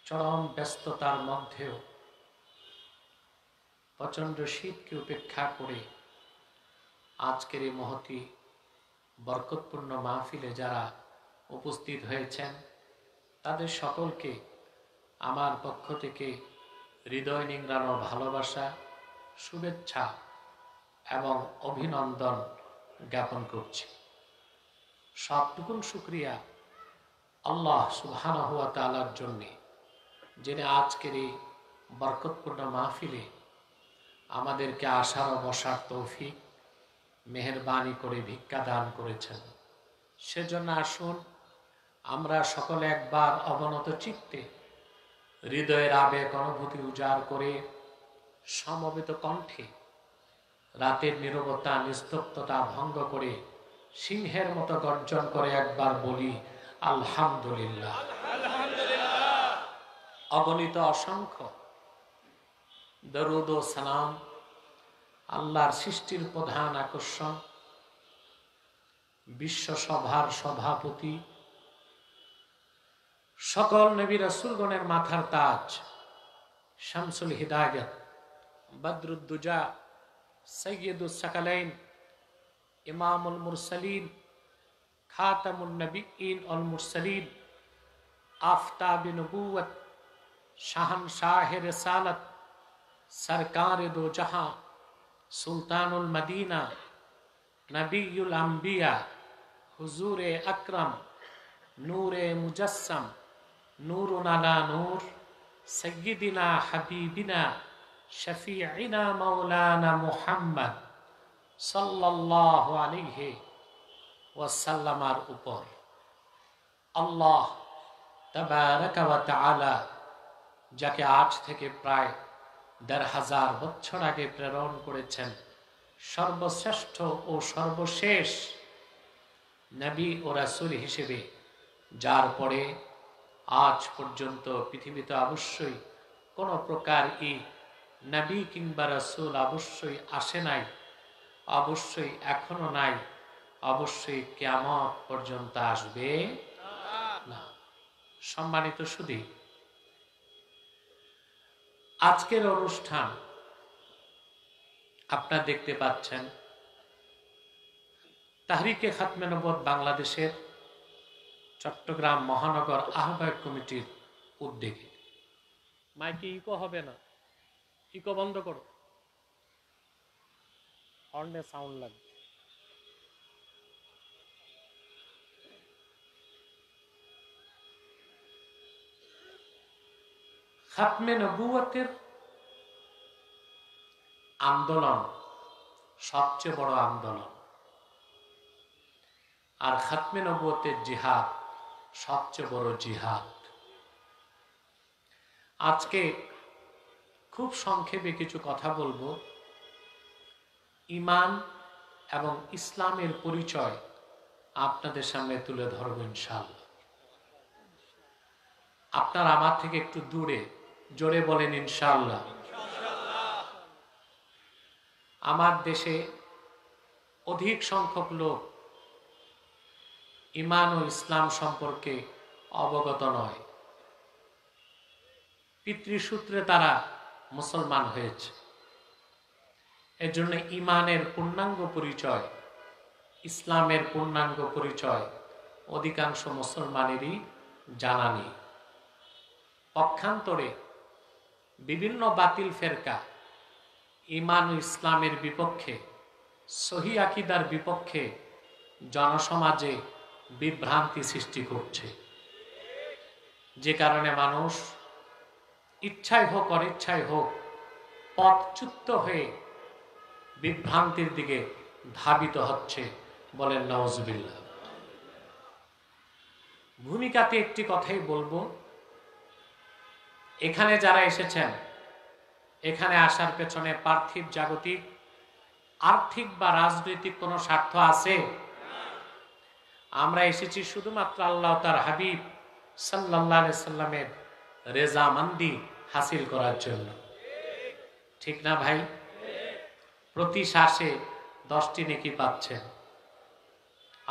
চরম ব্যস্ততার মধ্যেও প্রচণ্ড শীতকে উপেক্ষা করে আজকের এই মহতী বরকতপূর্ণ মাহফিলে যারা উপস্থিত হয়েছেন তাদের সকলকে আমার পক্ষ থেকে হৃদয় নিংড়ানো ভালোবাসা, শুভেচ্ছা এবং অভিনন্দন জ্ঞাপন করছি। সবটুকুন শুকরিয়া আল্লাহ সুবহানাহু ওয়া তাআলার জন্যে, যিনি আজকের এই বরকতপূর্ণ মাহফিলে আমাদেরকে আসার ও বসার তৌফিক মেহেরবানি করে ভিক্ষা দান করেছেন। সেজন্য আসুন আমরা সকলে একবার অবনত চিত্তে হৃদয়ের আবেগ অনুভূতি উজাড় করে সমবেত কণ্ঠে রাতের নীরবতা নিস্তব্ধতা ভঙ্গ করে সিংহের মতো গর্জন করে একবার বলি আলহামদুলিল্লাহ। অগণিত অসংখ্য দরুদ ও সালাম আল্লাহর সৃষ্টির প্রধান আকর্ষণ, বিশ্বসভার সভাপতি, সকল নবী রাসূলগণের মাথার তাজ, শামসুল হিদায়াত, বদরুদ্দুজা, সৈয়দুস সাকালাইন, ইমামুল মুরসালিন, খাতামুন নবিয়্যিন ওয়াল মুরসালিন, আফতাবে নবুওয়াত, শাহনশাহে রিসালাত, সরকারে দো জাহাঁ, সুলতানুল মদিনা, নবিয়ুল আম্বিয়া, হুজুরে আকরম, নূরে মুজাসসাম, নূরুন আলা নূর, সাইয়্যিদিনা হাবিবিনা শফিঈনা মাওলানা মুহাম্মদ সাল্লাল্লাহু আলাইহি ওয়াসাল্লামার উপর আল্লাহ তাবারাকা ওয়া তাআলা যাকে আজ থেকে প্রায় ১৫০০ বছর আগে প্রেরণ করেছেন সর্বশ্রেষ্ঠ ও সর্বশেষ নবী ও রাসূল হিসেবে, যার পরে আজ পর্যন্ত পৃথিবীতে অবশ্যই কোনো প্রকার নবী কিংবা রাসূল অবশ্যই আসে নাই, অবশ্যই এখনো নাই, অবশ্যই কিয়ামত পর্যন্ত আসবে না। সম্মানিত সুধী, আজকের অনুষ্ঠান আপনারা দেখতে পাচ্ছেন তাহরিকে খাতমে নবুয়ত বাংলাদেশের চট্টগ্রাম মহানগর আহ্বায়ক কমিটির উদ্যোগে। মাইকে ইকো হবে না, ইকো বন্ধ করো, হর্নে সাউন্ড লাগবে। খাতমে নবুয়তের আন্দোলন সবচেয়ে বড় আন্দোলন, আর খাতমে নবুয়তের জিহাদ সবচেয়ে বড় জিহাদ। আজকে খুব সংক্ষেপে কিছু কথা বলবো। ঈমান এবং ইসলামের পরিচয় আপনাদের সামনে তুলে ধরব ইনশাআল্লাহ। আপনারা আমার থেকে একটু দূরে জোরে বলেন ইনশাআল্লাহ। আমার দেশে অধিক সংখ্যক লোক ঈমান ও ইসলাম সম্পর্কে অবগত নয়। পিতৃসূত্রে তারা মুসলমান হয়েছে, এর জন্য ঈমানের পূর্ণাঙ্গ পরিচয়, ইসলামের পূর্ণাঙ্গ পরিচয় অধিকাংশ মুসলমানেরই জানা নেই। পক্ষান্তরে বিভিন্ন বাতিল ফেরকা ঈমান ও ইসলামের বিপক্ষে, সহিহ আকীদার বিপক্ষে জনসমাজে বিভ্রান্তি সৃষ্টি করছে, যে কারণে মানুষ ইচ্ছায় হোক অনিচ্ছায় হোক পথচ্যুত হয়ে বিভ্রান্তির দিকে ধাবিত হচ্ছে। বলেন নাউজুবিল্লাহ। ভূমিকাতে একটি কথাই বলবো, এখানে যারা এসেছেন, এখানে আসার পেছনে পার্থিব জাগতিক আর্থিক বা রাজনৈতিক কোনো স্বার্থ আছে? আমরা এসেছি শুধুমাত্র আল্লাহ তার হাবিব সাল্লাল্লাহু আলাইহি সাল্লামের রেজামন্দি হাসিল করার জন্য। ঠিক না ভাই? প্রতি শ্বাসে 10টি নেকি পাচ্ছেন,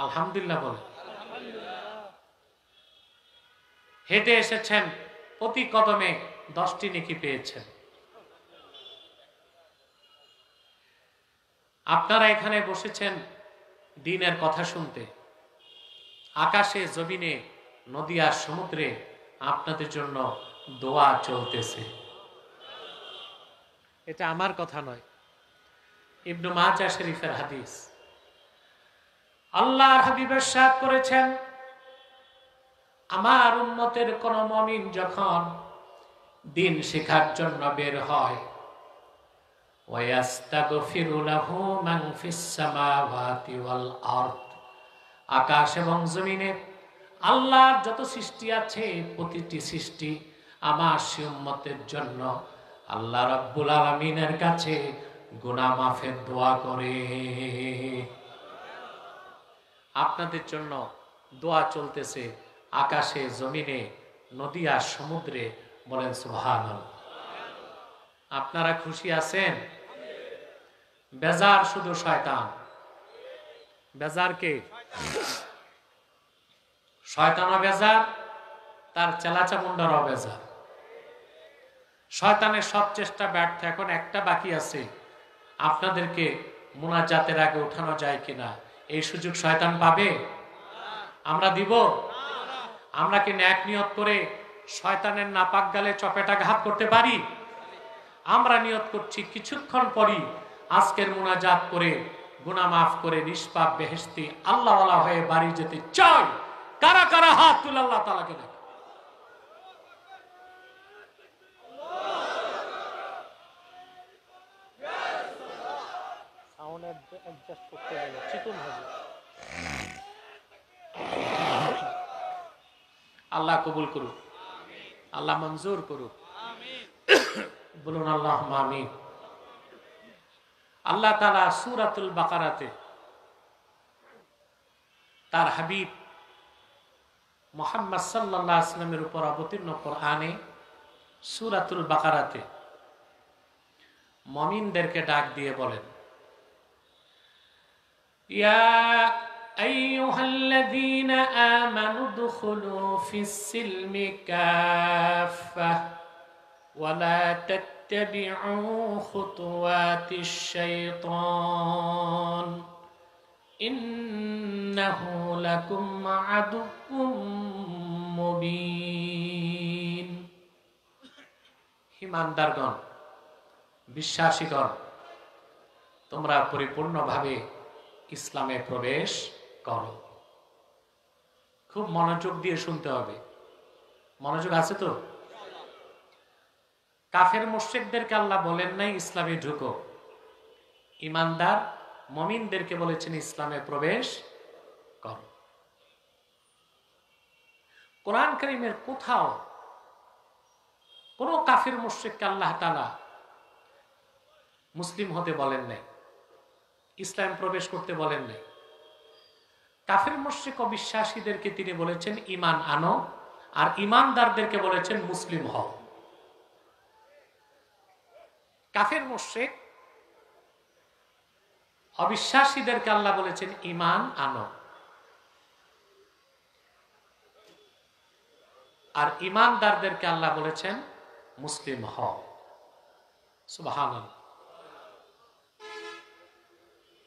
আলহামদুলিল্লাহ বলে। হেঁটে এসেছেন প্রতি কদমে 10টি নেকি পেয়েছেন। আপনারা এখানে বসেছেন দ্বীনের কথা শুনতে, আকাশে জমিনে নদী আর সমুদ্রে আপনাদের জন্য দোয়া চলতেছে। এটা আমার কথা নয়, ইবনে মাজাহ শরীফের হাদিস। আল্লাহর হাবিব ইরশাদ করেছেন, আমার উম্মতের কোন মুমিন যখন দ্বীন শেখার জন্য বের হয়, ওয়াস্তাগফিরু লাহু মান ফিস সামাওয়াতি ওয়াল আরদ, আকাশ এবং জমিনে আল্লাহর যত সৃষ্টি আছে প্রতিটি সৃষ্টি আমার সেই উম্মতের জন্য আল্লাহ রাব্বুল আলামিনের কাছে গুনাহ মাফের দোয়া করে। আপনাদের জন্য দোয়া চলতেছে আকাশে জমিনে নদী আর সমুদ্রে, বলেন সুবহানাল্লাহ। আপনারা খুশি আছেন? বেজার শুধু শয়তান। বেজার কে? শয়তানও বেজার, তার চেলাচামুন্ডারও বেজার। শয়তানের সব চেষ্টা ব্যর্থ। এখন একটা বাকি আছে, আপনাদেরকে মুনাজাতের আগে উঠানো যায় কিনা এই সুযোগ শয়তান পাবে? আমরা দিব? আমরা কি ন্যাক নিয়ত করে শয়তানের নাপাক গালে চপেটাঘাত করতে পারি? আমরা নিয়ত করছি কিছুক্ষণ পরই আজকের মুনাজাত করে গুনাহ মাফ করে নিষ্পাপ বেহেশতি আল্লাহওয়ালা হয়ে বাড়ি যেতে চাই। কারা কারা হাত তুলে আল্লাহ তাআলাকে দেখ। সাউন্ড অ্যাডজাস্ট করতে গেলে চিকন হবে। আল্লাহ কবুল করুক, আল্লাহ মঞ্জুর করুক, বলুন আল্লাহুম্মা আমিন। আল্লাহ তাআলা সূরাতুল বাকারাতে তার হাবিব মুহাম্মদ সাল্লাল্লাহু আলাইহি ওয়াসাল্লামের উপর অবতীর্ণ কোরআনে সূরাতুল বাকারাতে মুমিনদেরকে ডাক দিয়ে বলেন, ইয়া আইয়ুহাল্লাযীনা আমানু দুখুলু ফিস-সিলমি কাফফাহ ওয়া লা তাত্তাবি'উ খুতুওয়াতিশ শাইতান ইন্নাহু লাকুম আদুউম মুবিন। ঈমানদারগণ, বিশ্বাসীগণ, তোমরা পরিপূর্ণভাবে ইসলামে প্রবেশ করো। খুব মনোযোগ দিয়ে শুনতে হবে। মনোযোগ আছে তো? কাফের মুশরিকদেরকে আল্লাহ বলেন নাই ইসলামে ঢুকো, ঈমানদার মুমিনদেরকে বলেছেন ইসলামে প্রবেশ করো। কোরআন কারীমের কোথাও কোন কাফের মুশরিককে আল্লাহ তাআলা মুসলিম হতে বলেন নাই, ইসলাম প্রবেশ করতে বলেন নাই। কাফের মুশরিক অবিশ্বাসীদেরকে তিনি বলেছেন ঈমান আনো, আর ঈমানদারদেরকে বলেছেন মুসলিম হও। কাফের মুশরিক অবিশ্বাসীদেরকে আল্লাহ বলেছেন ঈমান আনো, আর ঈমানদারদেরকে আল্লাহ বলেছেন মুসলিম হও। সুবহানাল্লাহ।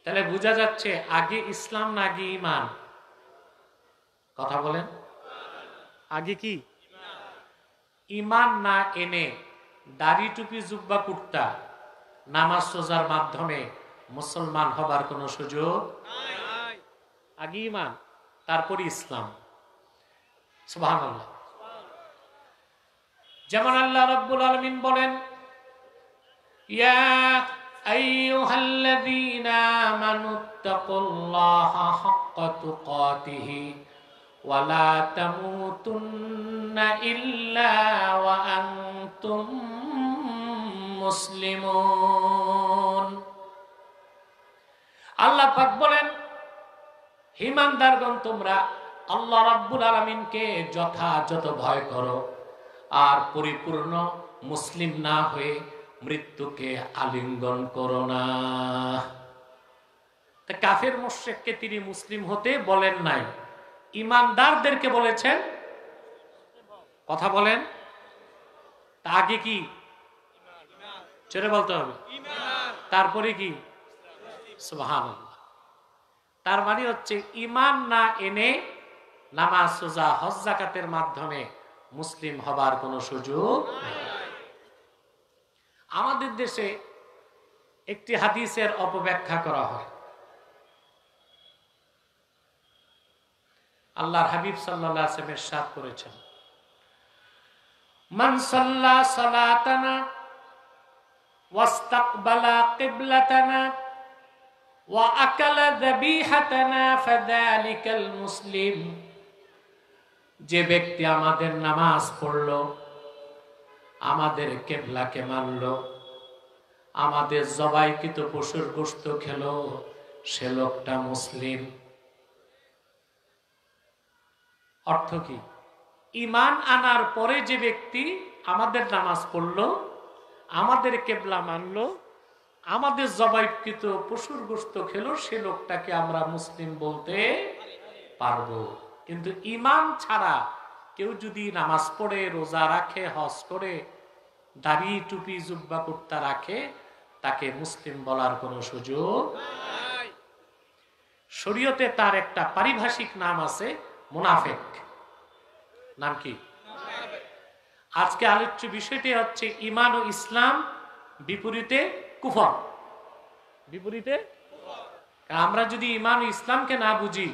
তাহলে বোঝা যাচ্ছে আগে ইসলাম না আগে ঈমান? কথা বলেন, আগে কি? ঈমান না এনে দাড়ি টুপি জুব্বা কুর্তা নামাজ রোজার মাধ্যমে মুসলমান হবার কোন সুযোগ নাই। আগে ঈমান, তারপরে ইসলাম। সুবহানাল্লাহ। যেমন আল্লাহ রাব্বুল আলামিন বলেন, ইয়া আইয়ুহাল্লাযীনা আমানুত্তাকুল্লাহা হাক্কা তুকাতিহি ওয়া লা তামুতুন্না ইল্লা ওয়া আনতুম মুসলিমুন। আল্লাহ পাক বলেন, ঈমানদারগণ, তোমরা আল্লাহ রাব্বুল আলামিনকে যথাযথ ভয় করো আর পরিপূর্ণ মুসলিম না হয়ে মৃত্যুকে আলিঙ্গন করো না। কাফের মুশরিককে তিনি মুসলিম হতে বলেন নাই, ঈমানদারদেরকে বলেছেন। কথা বলেন, তা আগে কি? চলে বলতে হবে। তারপরে কি? সুবহানাল্লাহ। তার মানে হচ্ছে ঈমান না এনে নামাজ, রোজা, হজ, যাকাতের মাধ্যমে মুসলিম হবার কোনো সুযোগ নেই। আমাদের দেশে একটি হাদিসের অপব্যাখ্যা করা হয়। আল্লাহর হাবিব সাল্লাল্লাহু আলাইহি ওয়াসাল্লাম ইরশাদ করেছেন, মান সাল্লা সালাতানা ওয়াস্তাকবালা কিবলাতানা ওয়া আকালা যাবিহাতানা ফাযালিকাল মুসলিম। যে ব্যক্তি আমাদের নামাজ পড়লো, আমাদের কিবলাকে মানলো, আমাদের জবাইকৃত পশুর গোশত খেলো, সে লোকটা মুসলিম। অর্থ কি? ঈমান আনার পরে যে ব্যক্তি আমাদের নামাজ পড়লো, আমাদের কিবলা মানলো, আমাদের জবাইকৃত পশুর গোশত খেলো, সে লোকটাকে আমরা মুসলিম বলতে পারবো। কিন্তু ঈমান ছাড়া কেউ যদি নামাজ পড়ে, রোজা রাখে, হজ করে, দাড়ি টুপি জুব্বা কুর্তা রাখে, তাকে মুসলিম বলার কোনো সুযোগ নাই। শরীয়তে তার একটা পারিভাষিক নাম আছে, মুনাফিক। নাম কি? আজকে আলোচ্য বিষয়টি হচ্ছে ঈমান ও ইসলাম বিপরীতে কুফর। বিপরীতে আমরা যদি ঈমান ও ইসলামকে না বুঝি,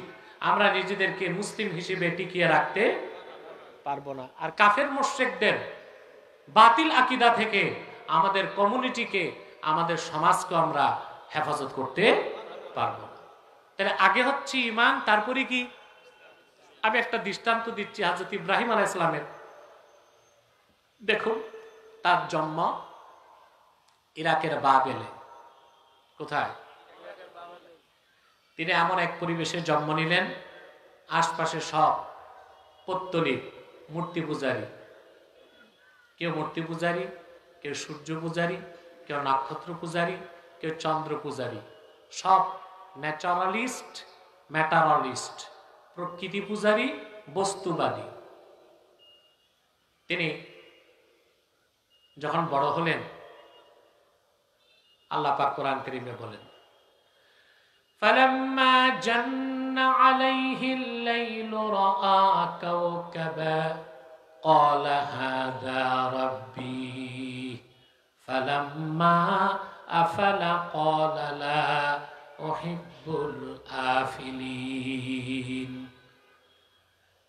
আমরা নিজেদেরকে মুসলিম হিসেবে টিকিয়ে রাখতে পারবো না। আর কাফের মুশরিকদের বাতিল আকীদা থেকে আমাদের কমিউনিটিকে, আমাদের সমাজকে আমরা হেফাজত করতে পারবো না। তাহলে আগে হচ্ছে ঈমান, তারপরে কি? আমি একটা দৃষ্টান্ত দিচ্ছি হযরত ইব্রাহিম আলাইহিস সালামের। দেখুন, তার জন্ম ইরাকের বাবেলে। কোথায়? তিনি এমন এক পরিবেশে জন্ম নিলেন, আশপাশে সব পৌত্তলিক, মূর্তি পূজারী। কেউ মূর্তি পূজারী, কেউ সূর্য পূজারী, কেউ নক্ষত্র পূজারী, কেউ চন্দ্র পূজারী। সব ন্যাচারালিস্ট, ম্যাটারালিস্ট, প্রকৃতি পূজারী, বস্তুবাদী। তিনি যখন বড় হলেন, আল্লাহ পাক কোরআন কারীমে বলেন, فَلَمَّا جَنَّ عَلَيْهِ اللَّيْلُ رَأَى كَوْكَبًا قَالَ هَذَا رَبِّي فَلَمَّا أَفَلَ قَالَ لَا أُحِبُّ الْآفِلِينَ।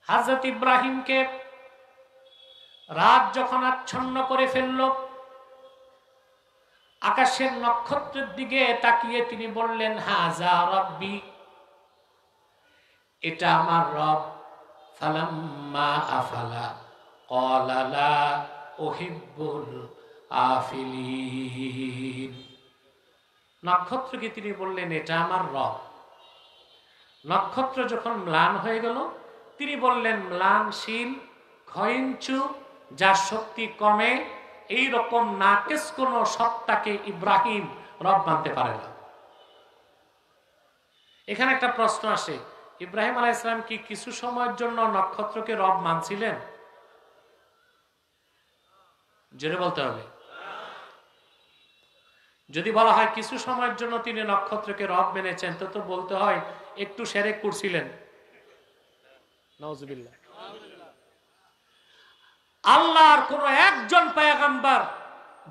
হযরত ইব্রাহিমকে রাত যখন আচ্ছন্ন করে ফেলল, আকাশের নক্ষত্রের দিকে তাকিয়ে তিনি বললেন, হাযা রাব্বি, এটা আমার রব। ফালাম্মা আফালা ক্বালা লা উহিব্বুল আফিলিন। নক্ষত্রকে তিনি বললেন, এটা আমার রব। নক্ষত্র যখন ম্লান হয়ে গেল, তিনি বললেন, ম্লানশীল, ক্ষয়িঞ্চু, যার শক্তি কমে, এই রকম নাকেস কোন সত্তাকে ইব্রাহিম রব মানতে পারে না। এখানে একটা প্রশ্ন আসে, ইব্রাহিম আলাইহিস সালাম কি কিছু সময়ের জন্য নক্ষত্রকে রব মানছিলেন? জোরে বলতে হবে। যদি বলা হয় কিছু সময়ের জন্য তিনি নক্ষত্রকে রব মেনেছেন, তো বলতে হয় একটু শিরক করছিলেন। নাউজুবিল্লাহ। আল্লাহর কোন একজন পয়গম্বর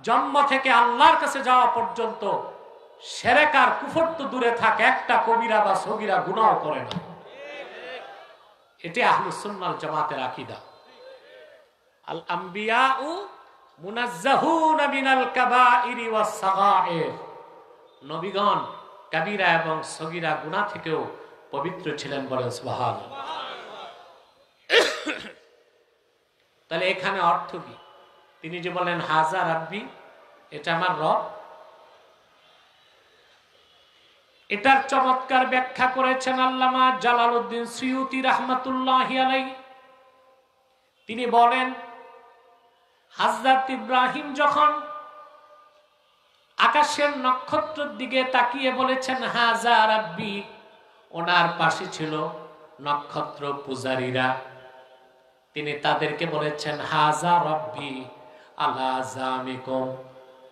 জন্ম থেকে আল্লাহর কাছে যাওয়া পর্যন্ত শিরক আর কুফর তো দূরে থাক, একটা কবিরা বা সগীরা গুনাহ করে না। এটি আহলুস সুন্নাহ ওয়াল জামাতের আকীদা। আল আম্বিয়াউ মুনাজ্জাহুনা মিনাল কাবাইরি ওয়াস সাগায়ের। নবীগণ কবিরা এবং সগীরা গুনাহ থেকেও পবিত্র ছিলেন, বলেন সুবহানাল্লাহ। তাহলে এখানে অর্থ কি? তিনি যে বলেন হাযা রাব্বি, এটা আমার রব, এটার চমৎকার ব্যাখ্যা করেছেন আল্লামা জালালউদ্দিন সুয়ুতী রাহমাতুল্লাহি আলাইহি। তিনি বলেন, হযরত ইব্রাহিম যখন আকাশের নক্ষত্রের দিকে তাকিয়ে বলেছেন হাযা রাব্বি, ওনার পাশে ছিল নক্ষত্র পূজারীরা। তিনি তাদেরকে বলেছেন হাযা রাব্বি, আলা জামিকুম,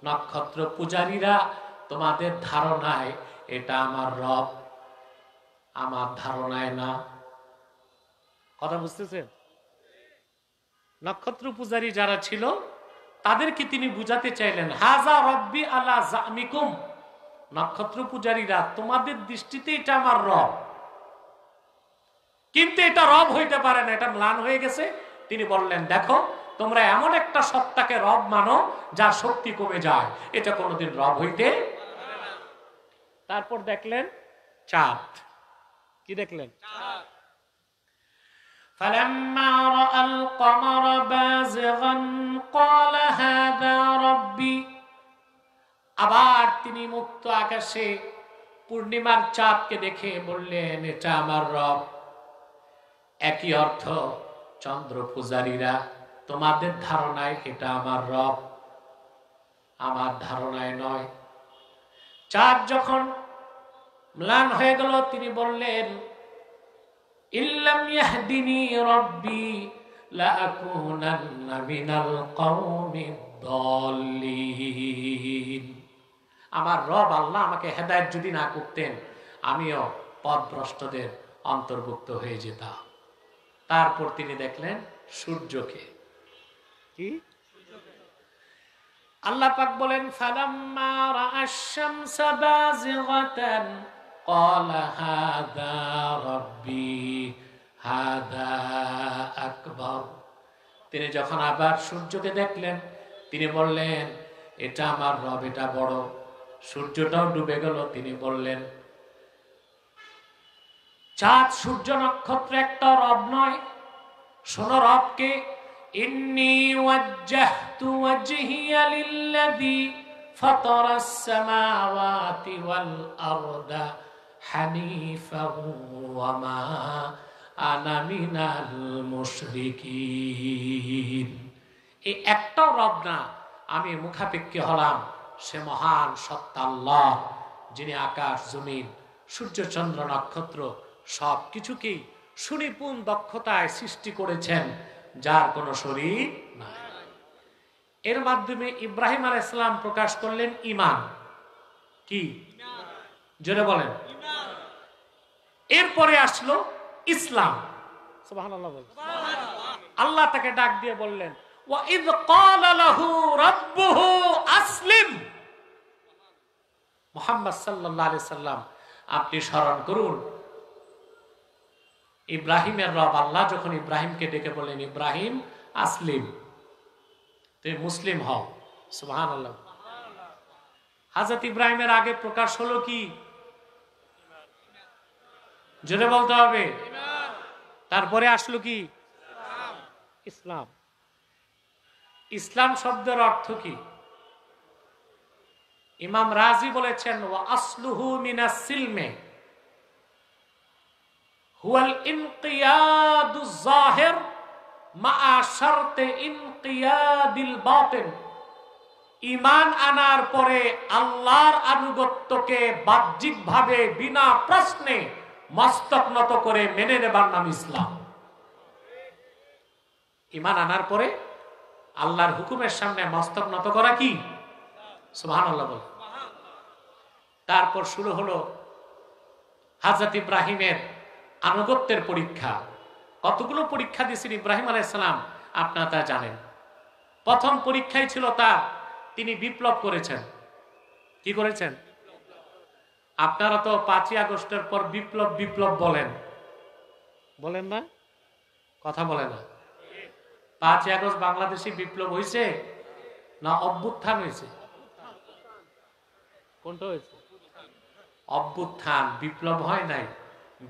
নক্ষত্র পূজারীরা তোমাদের ধারণায় এটা আমার রব, আমার ধারণায় না। কথা বুঝতেছেন? নক্ষত্র পূজারী যারা ছিল তাদেরকে তিনি বুঝাতে চাইলেন, হাজা রব্বি আলা জামিকুম, নক্ষত্র পূজারীরা তোমাদের দৃষ্টিতে এটা আমার রব, কিন্তু এটা রব হইতে পারে না, এটা ম্লান হয়ে গেছে। তিনি বললেন, দেখো তোমরা এমন একটা সত্তাকে রব মানো যার শক্তি কমে যায়, এটা কোনোদিন রব হইতে। তারপর দেখলেন চাঁদ। কি দেখলেন? فلما رأى القمر بازغا قال هذا ربي, আবার তিনি মুক্ত আকাশে পূর্ণিমার চাঁদকে দেখে বললেন, এটা আমার রব। একই অর্থ, চন্দ্র পূজারীরা তোমাদের ধারণায় এটা আমার রব, আমার ধারণায় নয়। চাঁদ যখন ম্লান হয়ে গেল তিনি বললেন, ইল্লাম ইয়াহদিনি রব্বি লাআকুনান্না মিনাল কওমিদ দাল্লিন, আমার রব আল্লাহ আমাকে হেদায়েত যদি না করতেন আমিও পথভ্রষ্টদের অন্তর্ভুক্ত হয়ে যেতাম। তারপর তিনি দেখলেন সূর্যকে। কি? আল্লাহ পাক বলেন, ফালাম্মা রাআশ শামসা বাযিগাতান ক্বালা হাযা রাব্বি হাযা আকবার, তিনি যখন আবার সূর্যকে দেখলেন তিনি বললেন, এটা আমার রব, এটা বড়। সূর্যটাও ডুবে গেল। তিনি বললেন, চাঁদ সূর্য নক্ষত্র একটা রব নয়। শোনো রবকে, ইন্নী ওয়াজ্জাহতু ওয়াজহিয়া লিল্লাযী ফাতারাস সামাওয়াতি ওয়াল আরদা হানিফাও ওয়া মা আনা মিনাল মুশরিকিন, এই একটাও রব না, আমি মুখাপেক্ষী হলাম সে মহান সত্তা আল্লাহ, যিনি আকাশ জমিন সূর্য চন্দ্র নক্ষত্র সব কিছুকেই সুনিপুণ দক্ষতায় সৃষ্টি করেছেন, যার কোনো শরীর নাই। এর মাধ্যমে ইব্রাহিম আলাইহিস সালাম প্রকাশ করলেন ঈমান। কি? জোরে বলেন। এরপরে আসলো ইসলাম। সুবহানাল্লাহ। আল্লাহ তাকে ডাক দিয়ে বললেন, ওয়া ইয ক্বালা লাহু রাব্বুহু আসলিম, মুহাম্মদ সাল্লাল্লাহু আলাইহি সাল্লাম আপনি স্মরণ করুন, ইব্রাহিমের রব আল্লাহ যখন ইব্রাহিমকে ডেকে বললেন, ইব্রাহিম আসলিম, তুমি মুসলিম হও। সুবহানাল্লাহ। হযরত ইব্রাহিমের আগে প্রকাশ হলো কি? জোরে বলতে হবে। তারপরে আসলো কি? ইসলাম। ইসলাম শব্দের অর্থ কি? ইমাম রাজি বলেছেন, ওয়া আসলুহু মিনাস সিলমে হুয়াল ইনকিয়াদুজ যাহির মা শারতে ইনকিয়াদিল বাতিন, ঈমান আনার পরে আল্লাহর আনুগত্যকে বাহ্যিকভাবে বিনা প্রশ্নে মস্তক নত করে মেনে নেবার নাম ইসলাম। ঈমান আনার পরে আল্লাহর হুকুমের সামনে মস্তক নত করা কি? সুবহানাল্লাহ বলে। তারপর শুরু হলো হযরত ইব্রাহিমের আনুগত্যের পরীক্ষা। কতগুলো পরীক্ষা দিয়েছেন ইব্রাহিম আলাইহিস সালাম আপনারা তা জানেন। প্রথম পরীক্ষাই ছিল তার, তিনি বিপ্লব করেছেন। কি করেছেন? আপনারা তো 5ই আগস্টের পর বিপ্লব বিপ্লব বলেন, বলেন না? কথা বলে না। 5ই আগস্ট বাংলাদেশে বিপ্লব হয়েছে না অভ্যুত্থান হয়েছে? কোনটা হয়েছে? অভ্যুত্থান। বিপ্লব হয় নাই।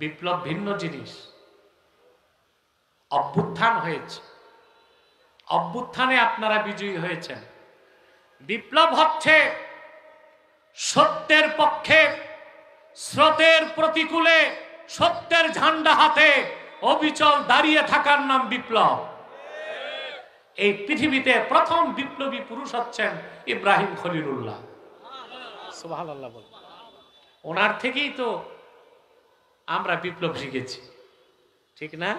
বিপ্লব ভিন্ন জিনিস। অভ্যুত্থান হয়েছে, অভ্যুত্থানে আপনারা বিজয়ী হয়েছেন। বিপ্লব হচ্ছে সত্যের পক্ষে, স্রোতের প্রতিকূলে সত্যের ঝান্ডা হাতে অবিচল দাঁড়িয়ে থাকার নাম বিপ্লব। এই পৃথিবীতে প্রথম বিপ্লবী পুরুষ হচ্ছেন ইব্রাহিম খলিলুল্লাহ। সুবহানাল্লাহ বলেন। ওনার থেকেই তো আমরা বিপ্লব শিখেছি, ঠিক না?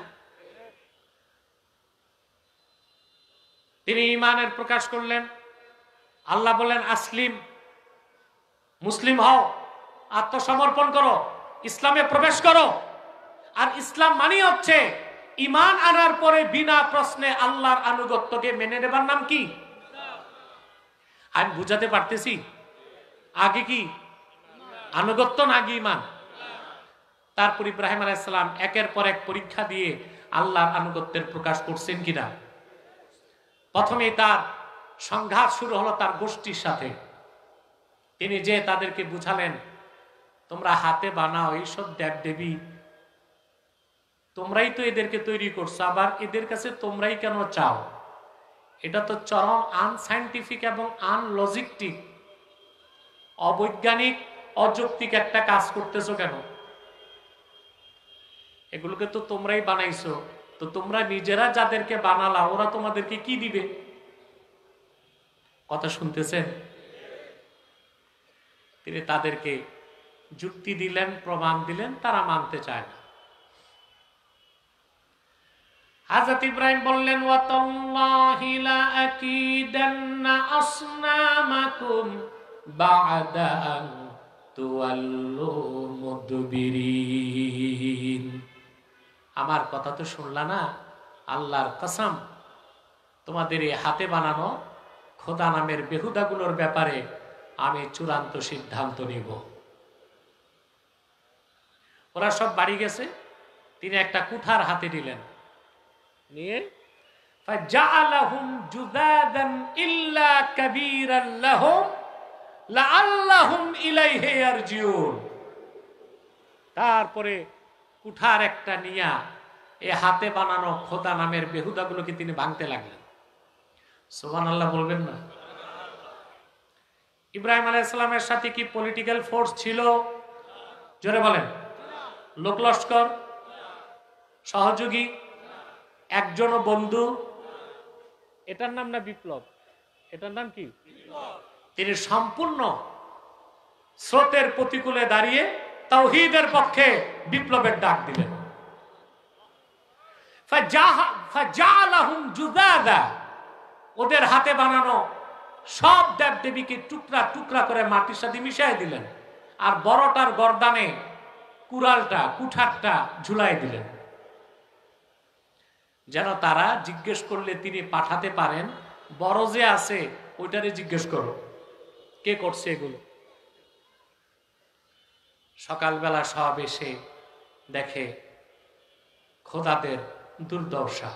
তিনি ঈমানের প্রকাশ করলেন। আল্লাহ বললেন আসলিম, মুসলিম হও, আত্মসমর্পণ করো, ইসলামে প্রবেশ করো। আর ইসলাম মানে হচ্ছে ঈমান আনার পরে বিনা প্রশ্নে আল্লাহর আনুগত্যকে মেনে নেবার নাম কি? আমি বুঝাতে পারতেছি? আগে কি আনুগত্য না আগে ঈমান? তারপর ইব্রাহিম আলাইহিস সালাম একের পর এক পরীক্ষা দিয়ে আল্লাহর আনুগত্যের প্রকাশ করছেন কিনা। প্রথমে তার সংঘাত শুরু হলো তার গোষ্ঠীর সাথে। তিনি যে তাদেরকে বুঝালেন, তোমরা হাতে বানাও এইসব দেবদেবী, তোমরাই তো এদেরকে তৈরি করছো, আবার এদের কাছে তোমরাই কেন চাও? এটা তো চরম আনসাইন্টিফিক এবং আনলজিকটিক, অবৈজ্ঞানিক, অযৌক্তিক একটা কাজ করতেছো কেন? এগুলোকে তো তোমরাই বানাইছো, তো তোমরা নিজেরা যাদেরকে বানালা ওরা তোমাদেরকে কি দিবে? কথা শুনতেছেন? তিনি তাদেরকে যুক্তি দিলেন, প্রমাণ দিলেন, তারা মানতে চায় না। হযরত ইব্রাহিম বললেন, ওয়াতাল্লাহি লা আকিদান্না আসনামাকুম বা'দা আন তুওয়াল্লু মুদবিরিন। আমার কথা তো শুনলা না? আল্লাহর কসম, তোমাদের এই হাতে বানানো খোদা নামের বেহুদাগুলোর ব্যাপারে আমি চূড়ান্ত সিদ্ধান্ত নিব। ওরা সব বাড়ি গেছে, তিনি একটা কুঠার হাতে নিলেন, নিয়ে ফাজআলাহুম জুদাদান ইল্লা কাবীরান লাহুম লাআল্লাহুম ইলাইহি ইয়ারজিউন। তারপরে কুঠার একটা নিয়া এই হাতে বানানো খোদা নামের বেহুদাগুলোকে তিনি ভাঙতে লাগলেন। সুবহানাল্লাহ বলবেন না? ইব্রাহিম আলাইহিস সালামের সাথে কি পলিটিক্যাল ফোর্স ছিল? জোরে বলেন। লোক লস্কর, সহযোগী, একজনও বন্ধু? এটার নাম না বিপ্লব? এটার নাম কি? তিনি সম্পূর্ণ স্রোতের প্রতিকূলে দাঁড়িয়ে তাওহীদের পক্ষে বিপ্লবের ডাক দিলেন। ফাজআলাহুম জুদাদা, ওদের হাতে বানানো সব দেবদেবীকে টুকরা টুকরা করে মাটির সাথে মিশিয়ে দিলেন, আর বড়টার গর্দানে কুড়ালটা, কুঠারটা ঝুলাই দিলেন, যেন তারা জিজ্ঞেস করলে তিনি পাঠাতে পারেন, বড় যে আছে ওইটারে জিজ্ঞেস করো কে করছে এগুলো। সকালবেলা সব এসে দেখে খোদাদের দুর্দশা,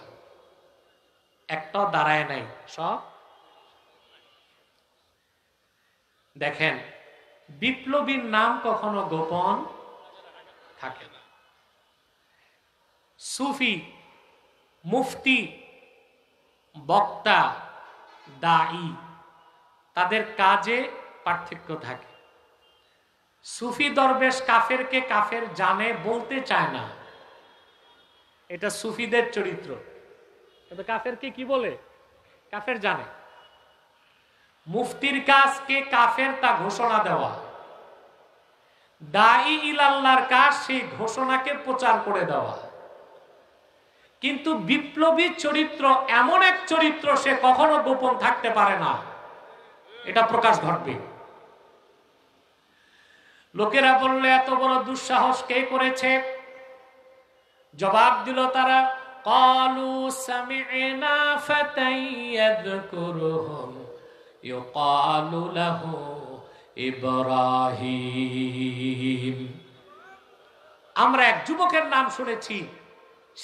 একটাও দাঁড়ায় নাই, সব। দেখেন, বিপ্লবীর নাম কখনো গোপন থাকে না। সুফি, মুফতি, বক্তা, দাঈ, তাদের কাজে পার্থক্য থাকে। সুফি দরবেশ কাফেরকে কাফের জানে বলতে চায় না, এটা সুফিদের চরিত্র। কিন্তু কাফেরকে কি বলে? কাফের জানে। মুফতির কাজ কে কাফের তা ঘোষণা দেওয়া, দাঈ ইলাল্লাহর কাজ সেই ঘোষণাকে প্রচার করে দেওয়া। কিন্তু বিপ্লবী চরিত্র এমন এক চরিত্র, সে কখনো গোপন থাকতে পারে না, এটা প্রকাশ ঘটবে। লোকেরা বললে এত বড় দুঃসাহস কে করেছে? জবাব দিল তারা, ক্বালু সামি'না ফাতান ইয়াযকুরুহুম ইউকালু লাহু ইব্রাহিম। আমরা এক যুবকের নাম শুনেছি,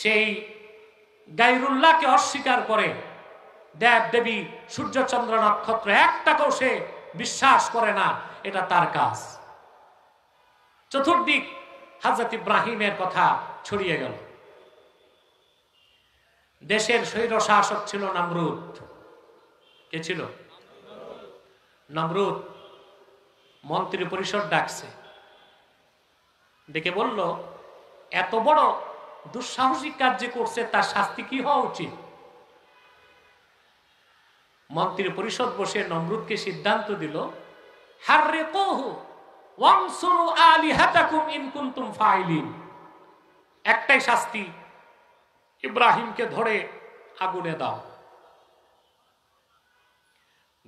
সেই গায়রুল্লাহকে অস্বীকার করে, দেব দেবী, সূর্য চন্দ্র নক্ষত্র একটাকেও সে বিশ্বাস করে না, এটা তার কাজ। চতুর্দিক হযরত ইব্রাহিমের কথা ছড়িয়ে গেল। দেশের স্বৈর শাসক ছিল নমরুদ। কে ছিল? নমরুদ। মন্ত্রী পরিষদ ডাকছে, ডেকে বলল, এত বড় দুঃসাহসিক কার্য করছে, তার শাস্তি কি হওয়া উচিত? মন্ত্রী পরিষদ বসে নমরুদকে সিদ্ধান্ত দিল, হাররিকুহু ওয়ানসুরু আলিহাতাকুম ইন কুনতুম ফাইলিন। একটাই শাস্তি, ইব্রাহিমকে ধরে আগুনে দাও।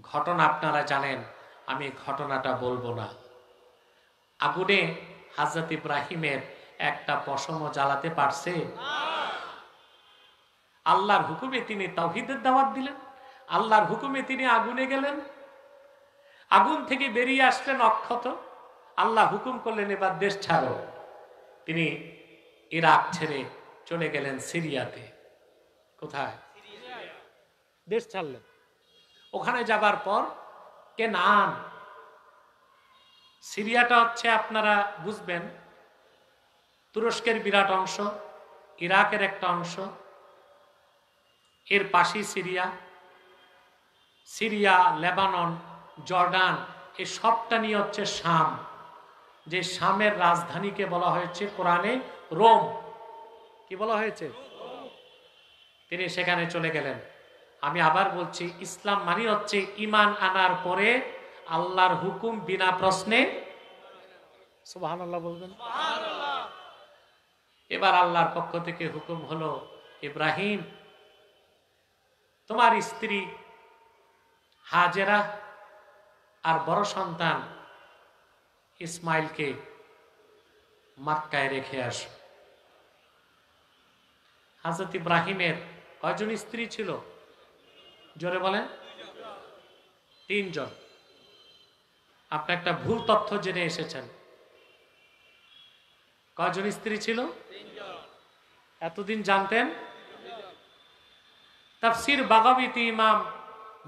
ঘটনা আপনারা জানেন, আমি ঘটনাটা বলবো না। আগুনে হযরত ইব্রাহিমের একটা পশমও জ্বালাতে পারছে? আল্লাহর হুকুমে তিনি তাওহীদের দাওয়াত দিলেন, আল্লাহর হুকুমে তিনি আগুনে গেলেন, আগুন থেকে বেরিয়ে আসলেন অক্ষত। আল্লাহ হুকুম করলেন এবার দেশ ছাড়ো। তিনি ইরাক ছেড়ে চলে গেলেন সিরিয়াতে। কোথায়? দেশ ছাড়লেন। ওখানে যাবার পর কেনান, সিরিয়াটা হচ্ছে আপনারা বুঝবেন তুরস্কের বিরাট অংশ, ইরাকের একটা অংশ, এর পাশেই সিরিয়া। সিরিয়া, লেবানন, জর্ডান, এই সবটা নিয়ে হচ্ছে শাম, যে শামের রাজধানীকে বলা হয়েছে কোরআনে রোম। কি বলা হয়েছে? তিনি সেখানে চলে গেলেন। আমি আবার বলছি, ইসলাম মানে হচ্ছে ঈমান আনার পরে আল্লাহর হুকুম বিনা প্রশ্নে। সুবহানাল্লাহ বলবেন। এবার আল্লাহর পক্ষ থেকে হুকুম হলো, ইব্রাহিম তোমার স্ত্রী হাজেরা আর বড় সন্তান ইসমাইলকে মক্কায় রেখে আসো। হযরত ইব্রাহিমের কয়জন স্ত্রী ছিল? জোরে বলেন। 3 জন। আপনি একটা ভুল তথ্য জেনে এসেছেন। কয়জন স্ত্রী ছিল? 3 জন। এতদিন জানতেন? তাফসীর বাগাবীতে ইমাম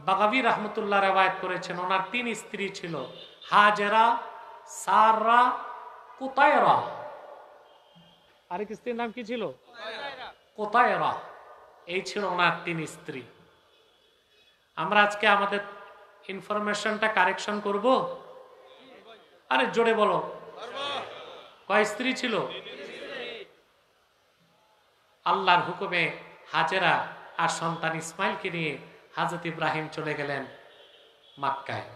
বাগাবী রাহমাতুল্লাহ রওয়ায়াত করেছেন ওনার 3 স্ত্রী ছিল, হাজেরা, সারা, কুতায়রা। আরেক স্ত্রীর নাম কি ছিল? কুতায়রা। এই ছিল ওনার 3 স্ত্রী। আমরা আজকে আমাদের ইনফরমেশনটা কারেকশন করব। আরে জোরে বলো, কয় স্ত্রী ছিল? আল্লাহর হুকুমে হাজেরা আর সন্তান ইসমাইলকে নিয়ে হযরত ইব্রাহিম চলে গেলেন মক্কায়।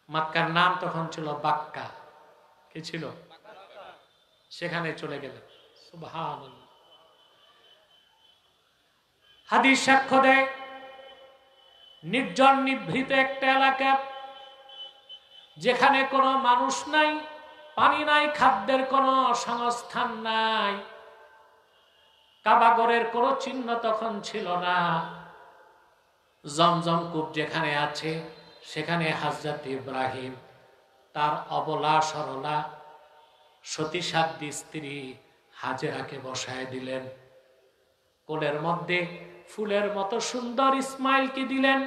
মক্কার নাম তখন ছিল বাক্কা। কি ছিল? সেখানে চলে গেলেন। সুবহানাল্লাহ। হাদিস সাক্ষ্য দেয়, নির্জন নিভৃত একটা এলাকা, যেখানে কোনো মানুষ নাই, পানি নাই, খাদ্যের কোনো সংস্থান নাই, কাবাগরের কোনো চিহ্ন তখন ছিল না। জমজম কূপ যেখানে আছে সেখানে হযরত ইব্রাহিম তার অবলা সরলা সতীসাধ্যী স্ত্রী হাজেরাকে বসায় দিলেন। কোলের মধ্যে ফুলের মতো সুন্দর ইসমাইলকে দিলেন।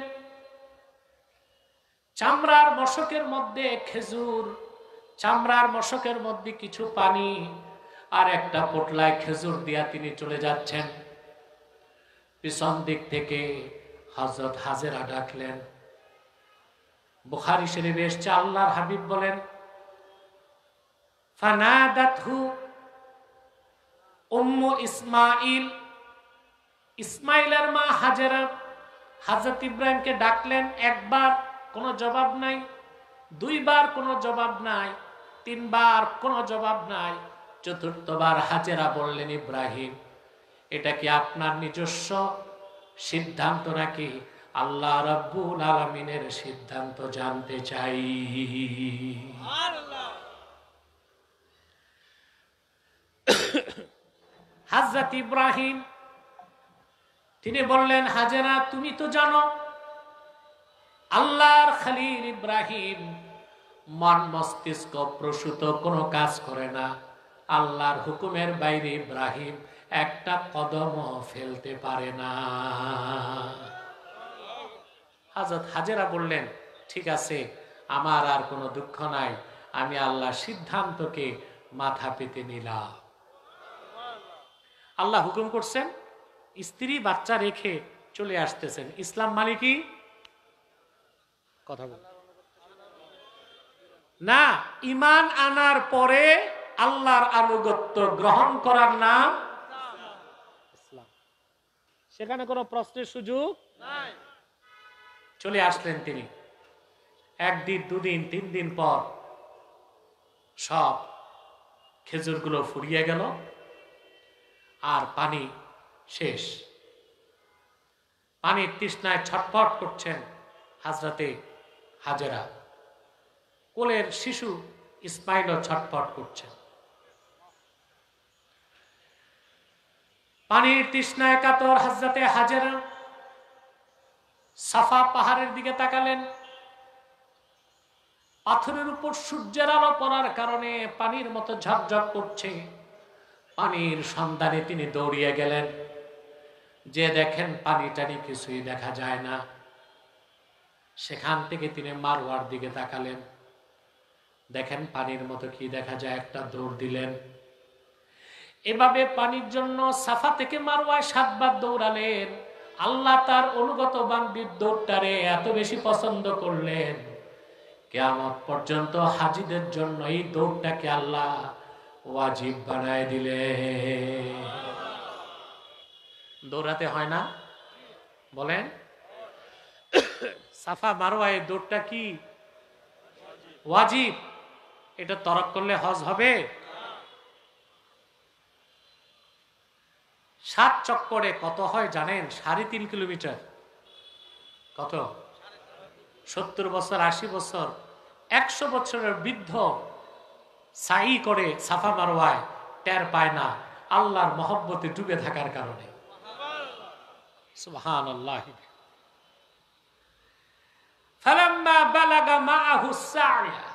চামড়ার মশকের মধ্যে খেজুর, চামড়ার মশকের মধ্যে কিছু পানি আর একটা পোটলায় খেজুর দিয়া তিনি চলে যাচ্ছেন। পিছন দিক থেকে হযরত হাজেরা ডাকলেন। বুখারী শরীফে এসেছে, আল্লাহর হাবিব বলেন, ফানাদাতহু উম্মু ইসমাইল, ইসমাইলের মা হাজেরা হযরত ইব্রাহিমকে ডাকলেন। একবার কোনো জবাব নাই, 2 বার কোনো জবাব নাই, 3 বার কোনো জবাব নাই, 4র্থবার হাজেরা বললেন, ইব্রাহিম এটা কি আপনার নিজস্ব সিদ্ধান্ত নাকি আল্লাহ রাব্বুল আলামিনের সিদ্ধান্ত জানতে চাই। হযরত ইব্রাহিম তিনি বললেন, হাজেরা তুমি তো জানো আল্লাহর খলিল ইব্রাহিম মন মস্তিষ্ক প্রসূত কোনো কাজ করে না। আল্লাহর হুকুমের বাইরে ইব্রাহিম একটা কদমও ফেলতে পারে না। হযরত হাজেরা বললেন, ঠিক আছে, আমার আর কোনো দুঃখ নাই, আমি আল্লাহর সিদ্ধান্তকে মাথা পেতে নিলাম। আল্লাহ হুকুম করছেন, স্ত্রী বাচ্চা রেখে চলে আসতেছেন। ইসলাম মানে কি? কথা বল না, ঈমান আনার পরে আল্লাহর আনুগত্য গ্রহণ করার নাম ইসলাম। সেখানে কোনো প্রশ্নের সুযোগ নাই। চলে আসলেন তিনি। 1 দিন 2 দিন 3 দিন পর সব খেজুরগুলো ফুরিয়ে গেল আর পানি শেষ। পানির তৃষ্ণায় ছটফট করছেন হাজরাতে হাজেরা, কোলের শিশু ইসমাইলও ছটফট করছে। পানির তৃষ্ণায় কাতর হাজরাতে হাজেরা সাফা পাহাড়ের দিকে তাকালেন। পাথরের উপর সূর্যের আলো পড়ার কারণে পানির মতো ঝকঝক করছে। পানির সন্ধানে তিনি দৌড়িয়ে গেলেন, যে দেখেন পানি টানি কিছুই দেখা যায় না। সেখান থেকে তিনি মারওয়ার দিকে তাকালেন, দেখেন পানির মতো কি দেখা যায়, একটা দৌড় দিলেন। এভাবে পানির জন্য সাফা থেকে মারওয়ায় 7 বার দৌড়ালেন। আল্লাহ তার অনুগত বান্দির দৌড়টারে এত বেশি পছন্দ করলেন, কিয়ামত পর্যন্ত হাজীদের জন্য এই দৌড়টাকে আল্লাহ ওয়াজিব বানায় দিলেন। দৌড়াতে হয় না বলেন? সাফা মারওয়া এই দৌড়টা কি ওয়াজিব? এটা তরক করলে হজ হবে? 7 চক্করে কত হয় জানেন? 3.5 কিলোমিটার। কত? 70 বছর, 80 বছর, 100 বছরের বৃদ্ধ সাই করে সাফা মারওয়ায়, টের পায় না আল্লাহর মহব্বতে ডুবে থাকার কারণে। সুবহানাল্লাহ। ফালাম্মা বালাগা মাআহু সা'য়া,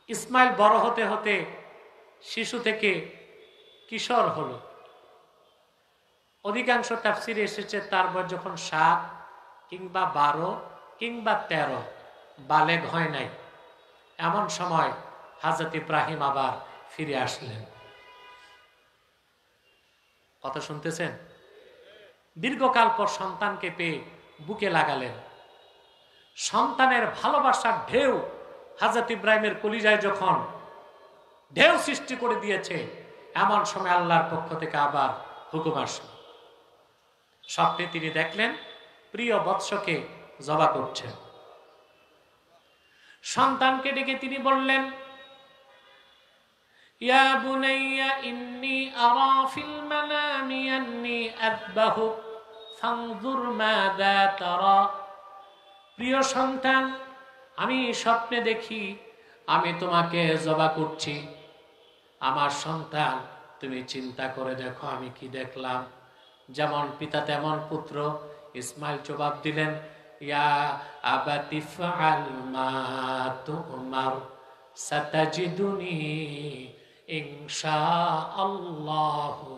ইসমাইল বড় হতে হতে শিশু থেকে কিশোর হলো। অধিকাংশ তাফসিরে এসেছে তার বয়স যখন 7 কিংবা 12 কিংবা 13, বালেগ হয় নাই, এমন সময় হযরত ইব্রাহিম আবার ফিরে আসলেন। কথা শুনতেছেন? দীর্ঘকাল পর সন্তানকে পেয়ে বুকে লাগালেন। সন্তানের ভালোবাসার ঢেউ হযরত ইব্রাহিমের কলিজায় যখন ঢেউ সৃষ্টি করে দিয়েছে, এমন সময় আল্লাহর পক্ষ থেকে আবার হুকুম আসলো। স্বপ্নে তিনি দেখলেন প্রিয় বৎসকে জবা করছেন। সন্তানকে ডেকে তিনি বললেন, ইয়া বুনাইয়া ইন্নী আরা ফিল মানামি আন্নী আযবাহুক ফানজুর মাযা তারা। প্রিয় সন্তান, আমি স্বপ্নে দেখি আমি তোমাকে জবা করছি। আমার সন্তান, তুমি চিন্তা করে দেখো আমি কি দেখলাম। যেমন পিতা তেমন পুত্র। ইসমাইল জবাব দিলেন, ইয়া আবাতি ফাআল মা তুমার সাতাজিদুনি ইনশাআল্লাহু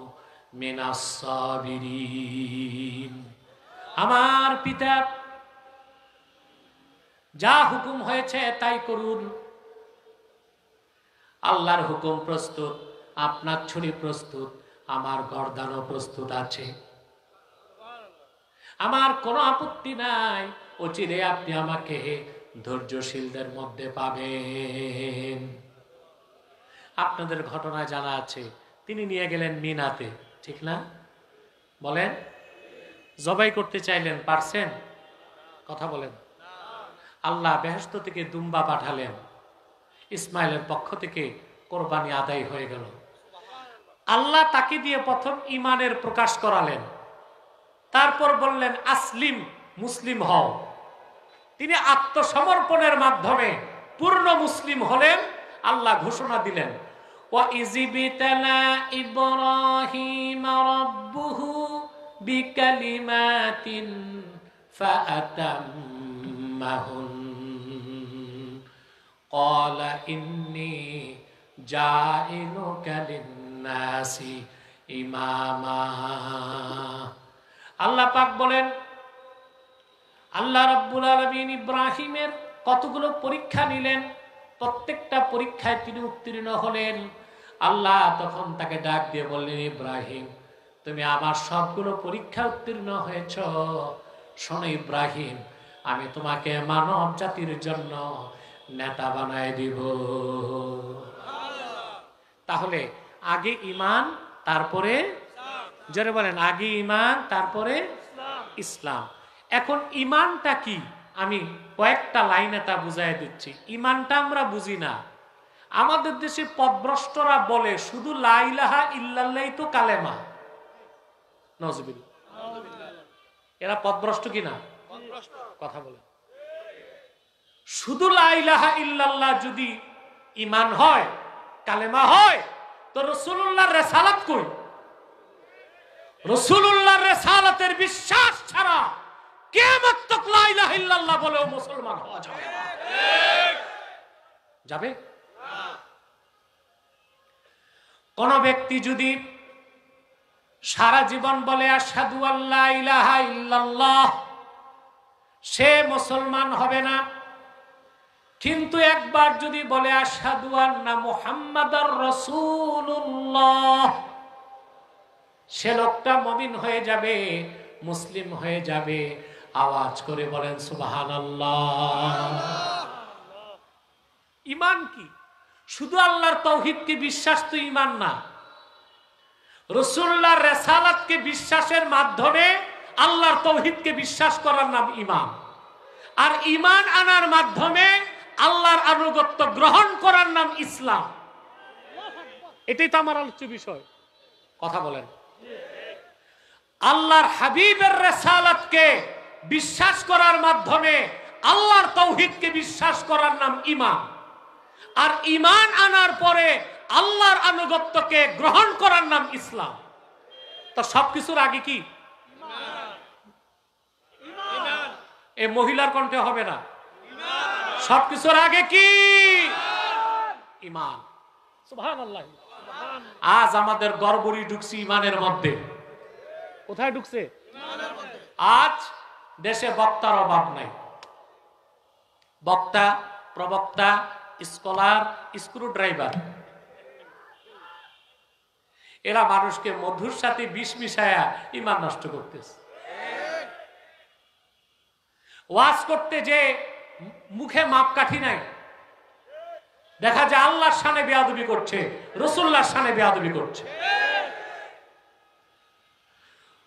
মিনাস সাবিরিন। আমার পিতা, যা হুকুম হয়েছে তাই করুন। আল্লাহর হুকুম প্রস্তুত, আপনার ছুরি প্রস্তুত, আমার গর্দানও প্রস্তুত আছে। আমার কোনো আপত্তি নাই। অচিরে আপনি আমাকে ধৈর্যশীলদের মধ্যে পাবেন। আপনাদের ঘটনা জানা আছে, তিনি নিয়ে গেলেন মিনাতে, ঠিক না? বলেন, জবাই করতে চাইলেন, পারছেন? কথা বলেন। আল্লাহ বেহেশত থেকে দুম্বা পাঠালেন, ইসমাইলের পক্ষ থেকে কোরবানি আদায় হয়ে গেল। আল্লাহ তাকে দিয়ে প্রথম ইমানের প্রকাশ করালেন, তারপর বললেন আসলিম, মুসলিম হও। তিনি আত্মসমর্পণের মাধ্যমে পূর্ণ মুসলিম হলেন। আল্লাহ ঘোষণা দিলেন, ওয়া ইযিবতালা ইব্রাহিম রাব্বুহু বিকালিমাতিন ফাআতাম্মাহুন ক্বালা ইন্নী জাইলুকা লিন-নাসি ইমামা। আল্লাহ পাক বলেন, আল্লাহ রাব্বুল আলামিন ইব্রাহিমের কতগুলো পরীক্ষা নিলেন, প্রত্যেকটা পরীক্ষায় তিনি উত্তীর্ণ হলেন। আল্লাহ তখন তাকে ডাক দিয়ে বললেন, ইব্রাহিম, তুমি আমার সবগুলো পরীক্ষা উত্তীর্ণ হয়েছ। শোনো ইব্রাহিম, আমি তোমাকে মানব জাতির জন্য নেতা বানায় দিব। তাহলে আগে ইমান, তারপরে জোরে বলেন, আগে ইমান তারপরে ইসলাম। এখন ইমানটা কি আমি কয়েকটা লাইনে তা বুঝাই দিচ্ছি। ইমানটা আমরা বুঝি না। আমাদের দেশে পথভ্রষ্টরা বলে শুধু লা ইলাহা ইল্লাল্লাহই তো কালেমা। নজবিল, এরা পথভ্রষ্ট কিনা? কথা বলে। শুধু লা ইলাহা ইল্লাল্লাহ যদি ঈমান হয়, কালেমা হয়, তো রাসূলুল্লাহর রিসালাত কই? রাসূলুল্লাহর রিসালাতের বিশ্বাস ছাড়া কিয়ামত তক লা ইলাহা ইল্লাল্লাহ বলেও মুসলমান হওয়া যাবে না। যাবে? কোন ব্যক্তি যদি সারা জীবন বলে আশহাদু আল্লা ইলাহা ইল্লাল্লাহ, সে মুসলমান হবে না। কিন্তু একবার যদি বলে আশহাদু আন্না মুহাম্মাদার রাসূলুল্লাহ, সে লোকটা মুমিন হয়ে যাবে, মুসলিম হয়ে যাবে। আওয়াজ করে বলেন সুবহানাল্লাহ। ঈমান কি? শুধু আল্লাহর তাওহীদকে বিশ্বাস তো ঈমান না। রাসূলুল্লাহর রিসালাতকে বিশ্বাসের মাধ্যমে আল্লাহর তাওহীদকে বিশ্বাস করার নাম ঈমান। আর ঈমান আনার মাধ্যমে আল্লাহর আনুগত্য গ্রহণ করার নাম ইসলাম। এটাই তো আমার আলোচ্য বিষয়। কথা বলেন। আল্লাহর হাবিবের রিসালাতকে বিশ্বাস করার মাধ্যমে আল্লাহর তাওহীদকে বিশ্বাস করার নাম ঈমান। আর ঈমান আনার পরে আল্লাহর আনুগত্যকে গ্রহণ করার নাম ইসলাম। তো সবকিছুর আগে কি? এই মহিলার কণ্ঠে হবে না। সবকিছুর আগে কি? ঈমান। সুবহানাল্লাহ। আজ আমাদের গড়বড়ি ঢুকছে ঈমানের মধ্যে। কোথায় ঢুকছে? আজ দেশে বক্তার অভাব নাই। বক্তা, প্রবক্তা, স্কলার, স্ক্রু ড্রাইভার, এরা মানুষকে মধুর সাথে বিষ মিশায়া ঈমান নষ্ট করতেছে। ওয়াজ করতে যে মুখে মাপকাঠি নাই, দেখা যায় আল্লাহর শানে বেয়াদবি করছে, রাসূলুল্লাহর শানে বেয়াদবি করছে।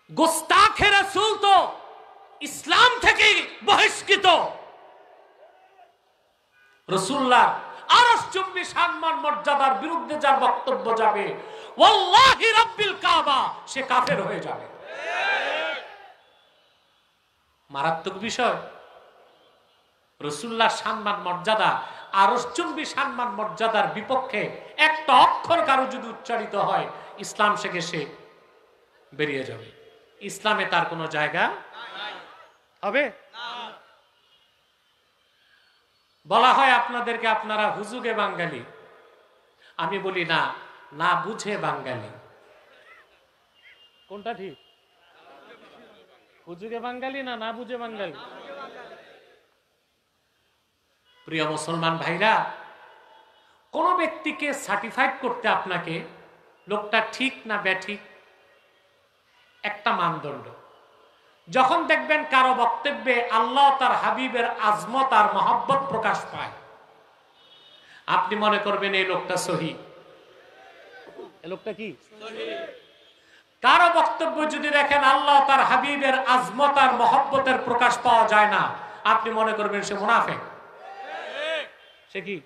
গোস্তাখে রাসূল তো ইসলাম থেকে বহিষ্কৃত। রাসূলুল্লাহ আরশচুম্বী সম্মান মর্যাদার বিরুদ্ধে যার বক্তব্য যাবে, ওয়াল্লাহি রাব্বিল কাবা, সে কাফের হয়ে যাবে। মারাত্মক বিষয়। রাসূলুল্লাহর সম্মান মর্যাদা, আরশচুম্বী সম্মান মর্যাদার বিপক্ষে একটা অক্ষর কারো যদি উচ্চারিত হয়, ইসলাম থেকে সে বেরিয়ে যাবে। ইসলামে তার কোনো জায়গা হবে? বলা হয় আপনাদেরকে, আপনারা হুজুগে বাঙালি। আমি বলি না, না বুঝে বাঙালি। কোনটা ঠিক? হুজুগে বাঙালি না না বুঝে বাঙালি? প্রিয় মুসলমান ভাইরা, কোন ব্যক্তিকে সার্টিফাইড করতে আপনাকে লোকটা ঠিক না ব্যাঠিক একটা মানদণ্ড। যখন দেখবেন কারো বক্তব্যে আল্লাহ তার হাবিবের আজমত আর মহব্বত প্রকাশ পায়, আপনি মনে করবেন এই লোকটা সহিহ। এই লোকটা কি? কারো বক্তব্য যদি দেখেন আল্লাহ তার হাবিবের আজমত আর মহব্বতের প্রকাশ পাওয়া যায় না, আপনি মনে করবেন সে মুনাফিক। সে কি?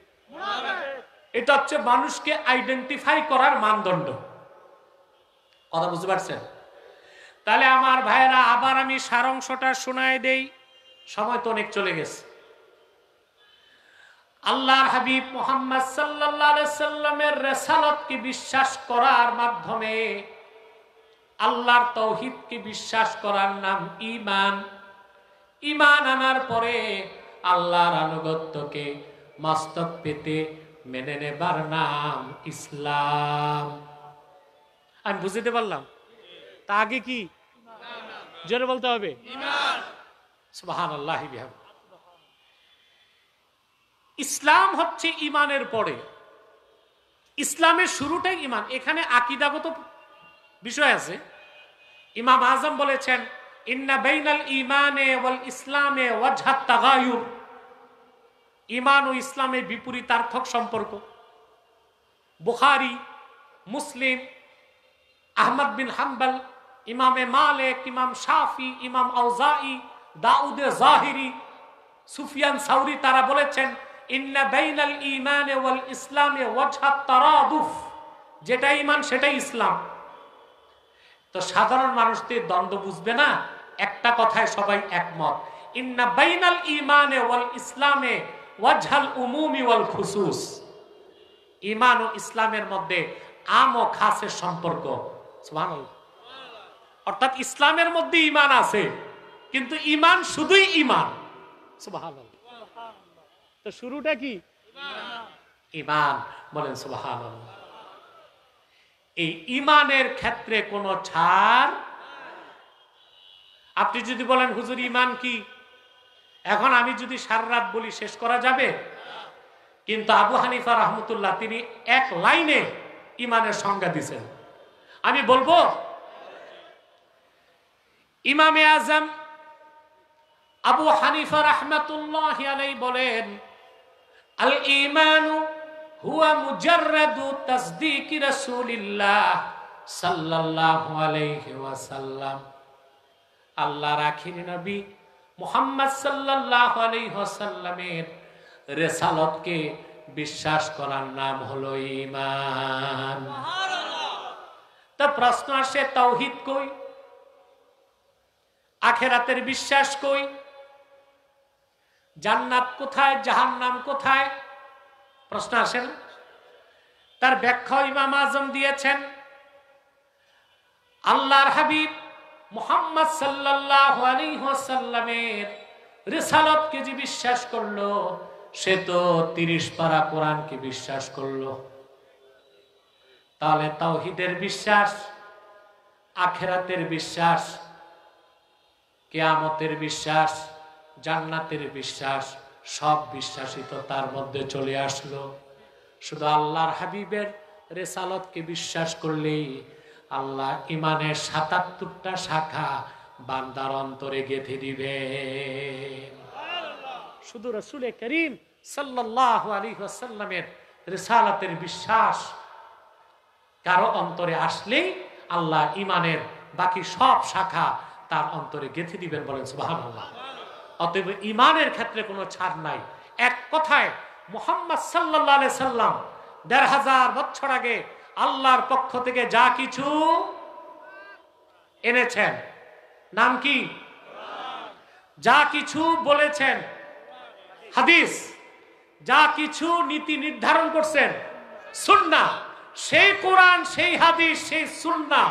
এটা হচ্ছে মানুষকে আইডেন্টিফাই করার মানদণ্ড। কথা বুঝতে পারছেন? তাহলে আমার ভাইরা, আবার আমি সারাংশটা শোনায় দেই, সময় তো অনেক চলে গেছে। আল্লাহর হাবিব মুহাম্মদ সাল্লাল্লাহু আলাইহি সাল্লামের রিসালাতকে বিশ্বাস করার মাধ্যমে আল্লাহর তাওহীদকে বিশ্বাস করার নাম ঈমান। ঈমান আনার পরে আল্লাহর আনুগত্যকে মস্তক পেতে মেনে নেবার নাম ইসলাম। আমি বুঝতে পারলাম? তা আগে কি? জোরে বলতে হবে ঈমান। সুবহানাল্লাহি বিহামদিহি। ইসলাম হচ্ছে ঈমানের পরে। ইসলামের শুরুটাই ঈমান। এখানে আকীদাগত বিষয় আছে। ইমাম আযম বলেছেন, ইন্না বাইনাল ঈমানে ওয়াল ইসলামে ওয়াজহাত তাগায়ুর। ঈমান ও ইসলামের বিপরীতার্থক সম্পর্ক। বুখারী, মুসলিম, আহমদ বিন হাম্বল, ইমামে মালিক, ইমাম শাফি, ইমাম আউজাই, দাউদে জাহিরি, সুফিয়ান সাউরি, তারা বলেছেন ইন্না বাইনাল ঈমানে ওয়াল ইসলামে ওয়াজহাত তারাদুফ। যেটা ঈমান সেটাই ইসলাম। তো সাধারণ মানুষদের দ্বন্দ্ব বুঝবে না, একটা কথায় সবাই একমত। ইন্না বাইনাল ঈমানে ওয়াল ইসলামে ওয়াজহাল উমুমি ওয়াল খুসুস, ঈমান ও ইসলামের মধ্যে আম ও খাসের সম্পর্ক। সুবহানাল্লাহ। অর্থাৎ ইসলামের মধ্যে ঈমান আছে, কিন্তু ঈমান শুধুই ঈমান। সুবহানাল্লাহ। তো শুরুটা কি? ঈমান। বলেন সুবহানাল্লাহ। এই ঈমানের ক্ষেত্রে কোনো ছাড়। আপনি যদি বলেন হুজুর ঈমান কি, এখন আমি যদি সারা রাত বলি শেষ করা যাবে? কিন্তু আবু হানিফা রাহমাতুল্লাহ তিনি এক লাইনে ঈমানের সংজ্ঞা দিয়েছেন। আমি বলবো, ইমামে আজম আবু হানিফা রাহমাতুল্লাহি আলাইহি বলেন, আল ঈমানু হুয়া মুজাররাদু তাসদীকি রাসূলিল্লাহ সাল্লাল্লাহু আলাইহি ওয়াসাল্লাম। আল্লাহর আখির নবী মুহাম্মদ সাল্লাল্লাহু আলাইহি ওয়াসাল্লামের রিসালাতকে বিশ্বাস করার নাম হলো ঈমান। তো প্রশ্ন আসে, তাওহীদ কই? আখিরাতের বিশ্বাস কই? জান্নাত কোথায়, জাহান্নাম কোথায়? প্রশ্ন আসে না? তার ব্যাখ্যা ইমাম আজম দিয়েছেন। আল্লাহর হাবিব মুহাম্মদ সাল্লাল্লাহু আলাইহি ওয়াসাল্লামের রিসালাতকে যে বিশ্বাস করলো, সে তো 30 পারা কোরআনকে বিশ্বাস করলো। তাহলে তাওহীদের বিশ্বাস, আখিরাতের বিশ্বাস, কিয়ামতের বিশ্বাস, জান্নাতের বিশ্বাস, সব বিশ্বাসই তো তার মধ্যে চলে আসলো। শুধু আল্লাহর হাবিবের রিসালাতকে বিশ্বাস করলেই আল্লাহ ঈমানের 77টা শাখা বান্দার অন্তরে গেঁথে দিবে। শুধু রাসূল করিম সাল্লাল্লাহু আলাইহি ওয়াসাল্লামের রিসালাতের বিশ্বাস কারো অন্তরে আসলেই আল্লাহ ঈমানের বাকি সব শাখা তার অন্তরে গেঁথে দিবেন। বলেন সুবহানাল্লাহ। অতএব ঈমানের ক্ষেত্রে কোনো ছাড় নাই। এক কথায় মুহাম্মদ সাল্লাল্লাহু আলাইহি সাল্লাম 1500 বছর আগে আল্লাহর পক্ষ থেকে যা কিছু এনেছেন, নাম কি? যা কিছু বলেছেন হাদিস, যা কিছু নীতি নির্ধারণ করছেন সুন্নাহ, সেই কোরআন, সেই হাদিস, সেই সুন্নাহ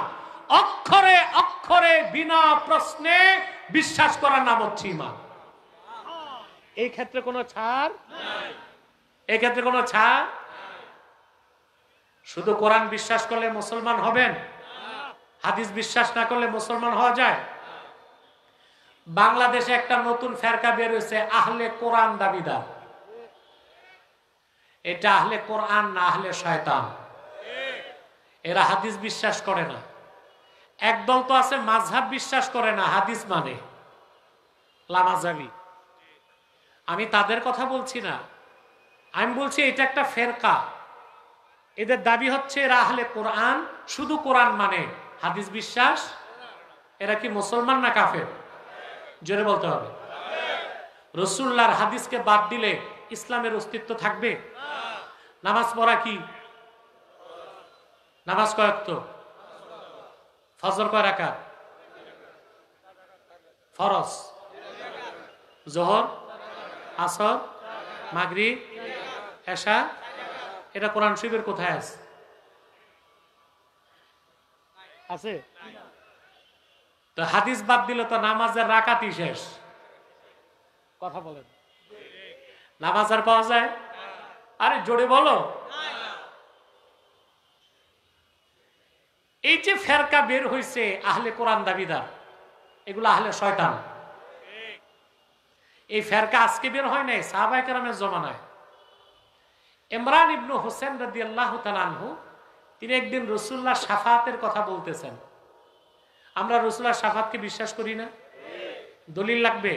অক্ষরে অক্ষরে বিনা প্রশ্নে বিশ্বাস করার নাম হচ্ছে ঈমান। এই ক্ষেত্রে কোনো ছাড় নাই। এই ক্ষেত্রে কোনো ছাড়। শুধু কোরআন বিশ্বাস করলে মুসলমান হবেন, হাদিস বিশ্বাস না করলে মুসলমান হওয়া যায়? বাংলাদেশে একটা নতুন ফেরকা বের হয়েছে, আহলে কোরআন দাবিদার। এটা আহলে কোরআন না আহলে শয়তান। এরা হাদিস বিশ্বাস করে না। একদল তো আছে মাযহাব বিশ্বাস করে না, হাদিস মানে, লামাযাবি। আমি তাদের কথা বলছি না, আমি বলছি এটা একটা ফেরকা। এদের দাবি হচ্ছে এরা আহলে কোরআন, শুধু কোরআন মানে, হাদিস বিশ্বাস। এরা কি মুসলমান না কাফের? জোরে বলতে হবে। রাসূলুল্লাহর হাদিসকে বাদ দিলে ইসলামের অস্তিত্ব থাকবে? নামাজ পড়া কি? নামাজ কয় ওয়াক্ত? ফজর কয় রাকাত? ফরজ, যোহর, আসর, মাগরিব, এশা। এটা কোরআন শরীফের কোথায় আছে? আছে? তো হাদিস বাদ দিলে তো নামাজের রাকাতই শেষ। কথা বলেন, নামাজ আর পাওয়া যায়? আরে জোরে বলো। এই যে ফেরকা বের হয়েছে আহলে কোরআন দাবিদার, এগুলো আহলে শয়তান। এই ফেরকা আজকে বের হয় নাই, সাহাবায়ে কেরামের জমানায়। ইমরান ইবনে হোসেন রাদিয়াল্লাহু তাআলা আনহু তিনি একদিন রাসূলুল্লাহ শাফাআতের কথা বলতেছেন। আমরা রাসূলুল্লাহ শাফাআতকে বিশ্বাস করি না? দলিল লাগবে?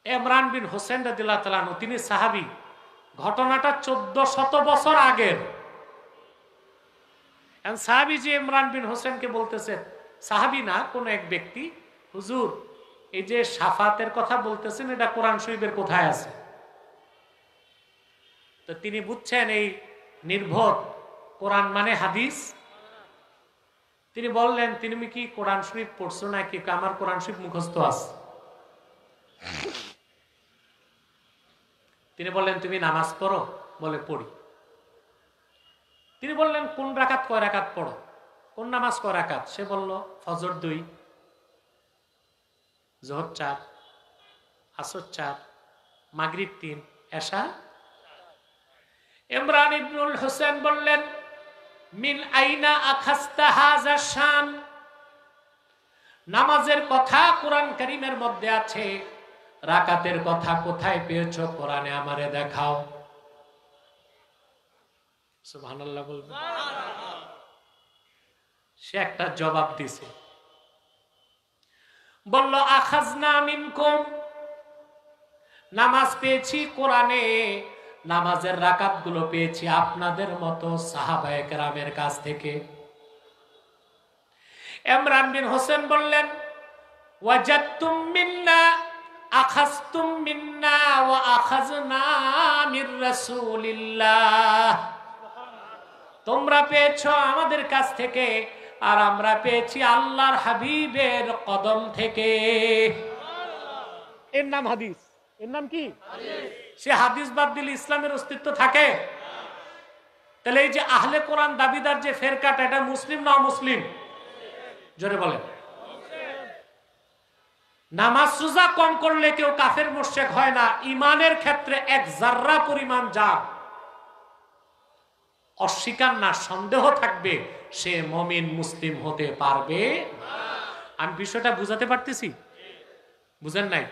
ইমরান বিন হোসেন রাদিয়াল্লাহু তাআলা আনহু তিনি সাহাবী। ঘটনাটা 1400 বছর আগের। সাহাবী যে ইমরান বিন হোসেনকে বলতেছে, সাহাবী না কোন এক ব্যক্তি, হুজুর এই যে শাফাতের কথা বলতেছেন এটা কোরআন শরীফের কোথায় আছে? তো তিনি বুঝছেন এই নির্ভর কোরআন মানে হাদিস। তিনি বললেন, তুমি কি কোরআন শরীফ পড়ছো নাকি? আমার কোরআন শরীফ মুখস্থ আছে। তিনি বললেন, তুমি নামাজ পড়ো? বলে, পড়ি। তিনি বললেন, কোন রাকাত কয় রাকাত পড়ো? কোন নামাজ কয় রাকাত? সে বলল, ফজর 2, যোহর 4, আসর 4, মাগরিব 3, এশা। ইমরান ইবনুল হোসেন বললেন, মিন আইনা আখাস্তা হাযা শান? নামাজের কথা কোরআন কারীমের মধ্যে আছে, রাকাতের কথা কোথায় পেয়েছো কোরআনে আমারে দেখাও। সুবহানাল্লাহ বলবেন। সে একটা জবাব দিছে, বলল, আখাজনা মিনকুম, নামাজ পেয়েছি কোরআনে, নামাজের রাকাত গুলো পেয়েছি আপনাদের মতো সাহাবায়ে কেরামের কাছ থেকে। ইমরান বিন হোসেন বললেন, ওয়াজাদতুম মিন্না আখাজতুম মিন্না ওয়া আখাজনা মির রাসূলিল্লাহ। তোমরা পেয়েছো আমাদের কাছ থেকে, আর আমরা পেয়েছি আল্লাহর হাবিবের কদম থেকে। এর নাম হাদিস। এর নাম কি? সে হাদিস বাদ দিলে ইসলামের অস্তিত্ব থাকে? তাহলে এই যে আহলে কোরআন দাবিদার যে ফেরকাটা, এটা মুসলিম না অমুসলিম? জোরে বলেন। নামাজ রোজা কম করলে কেউ কাফের মুশরিক হয় না। ইমানের ক্ষেত্রে এক জাররা পরিমাণ যা অস্বীকার না সন্দেহ থাকবে, সে মুমিন মুসলিম হতে পারবে। আমি বিষয়টা বুঝাতে পারতেছি? বুঝেন নাই?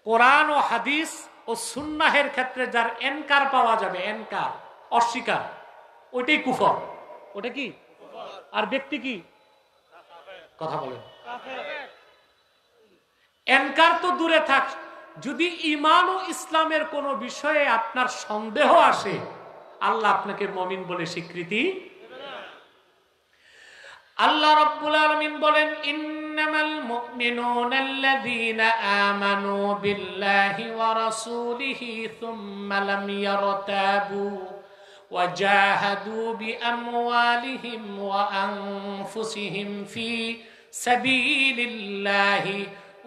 কোরআন ও হাদিস ও সুন্নাহের ক্ষেত্রে যার এনকার পাওয়া যাবে, এনকার অস্বীকার, ওইটাই কুফর। ওটা কি? আর ব্যক্তি কি? কথা বলেন। এনকার তো দূরে থাক, যদি ঈমান ও ইসলামের কোন বিষয়ে আপনার সন্দেহ আসে, আল্লাহ আপনাকে মুমিন বলে স্বীকৃতি দেবে না। আল্লাহ রাব্বুল আলামিন বলেন, ইন্নামাল মুমিনুনাল্লাযীনা আমানু বিল্লাহি ওয়া রাসূলিহি সুম্মা লাম ইয়ারতাবু ওয়া জাহাদু বিআমওয়ালিহিম ওয়া আনফুসিহিম ফি সাবিলিল্লাহি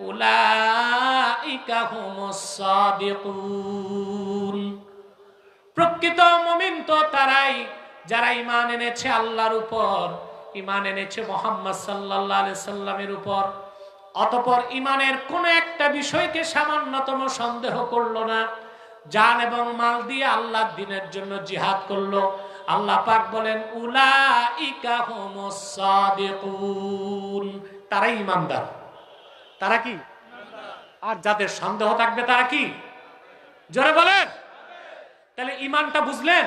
উলাইকা হুমুস সাদিকুন। প্রকৃত মুমিন তো তারাই যারা ঈমান এনেছে আল্লাহর উপর, ঈমান এনেছে মুহাম্মদ সাল্লাল্লাহু আলাইহি সাল্লামের উপর, অতঃপর ঈমানের কোন একটা বিষয়কে সামান্যতম সন্দেহ করলো না, জান এবং মাল দিয়ে আল্লাহর দ্বীনের জন্য জিহাদ করলো। আল্লাহ পাক বলেন, উলাইকা হুমুস সাদিকুন, তারাই ঈমানদার। তারা কি? আর যাদের সন্দেহ থাকবে তারা কি? জোরে বলেন। তাহলে ঈমানটা বুঝলেন?